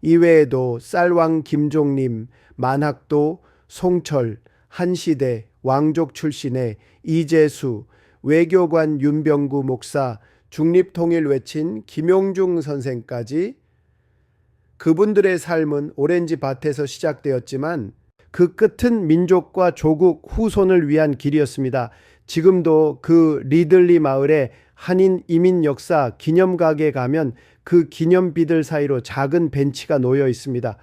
이외에도 쌀왕 김종림, 만학도, 송철, 한시대, 왕족 출신의 이재수, 외교관 윤병구 목사, 중립통일 외친 김용중 선생까지 그분들의 삶은 오렌지 밭에서 시작되었지만 그 끝은 민족과 조국 후손을 위한 길이었습니다. 지금도 그 리들리 마을에 한인 이민 역사 기념각에 가면 그 기념비들 사이로 작은 벤치가 놓여 있습니다.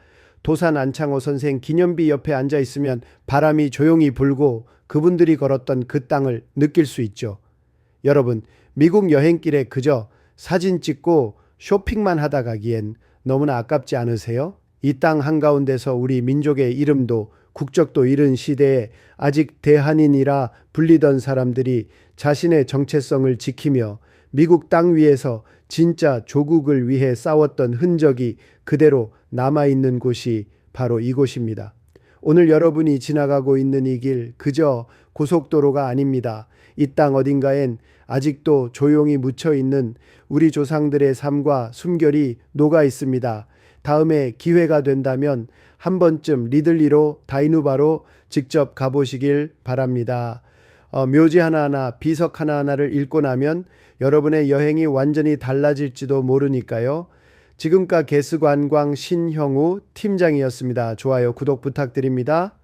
도산 안창호 선생 기념비 옆에 앉아 있으면 바람이 조용히 불고 그분들이 걸었던 그 땅을 느낄 수 있죠. 여러분, 미국 여행길에 그저 사진 찍고 쇼핑만 하다 가기엔 너무나 아깝지 않으세요? 이 땅 한가운데서 우리 민족의 이름도 국적도 잃은 시대에 아직 대한인이라 불리던 사람들이 자신의 정체성을 지키며 미국 땅 위에서 진짜 조국을 위해 싸웠던 흔적이 그대로 남아있는 곳이 바로 이곳입니다. 오늘 여러분이 지나가고 있는 이 길 그저 고속도로가 아닙니다. 이 땅 어딘가엔 아직도 조용히 묻혀있는 우리 조상들의 삶과 숨결이 녹아 있습니다. 다음에 기회가 된다면 한 번쯤 리들리로 다이누바로 직접 가보시길 바랍니다. 묘지 하나하나 비석 하나하나를 읽고 나면 여러분의 여행이 완전히 달라질지도 모르니까요. 지금까지 개수관광 신형우 팀장이었습니다. 좋아요, 구독 부탁드립니다.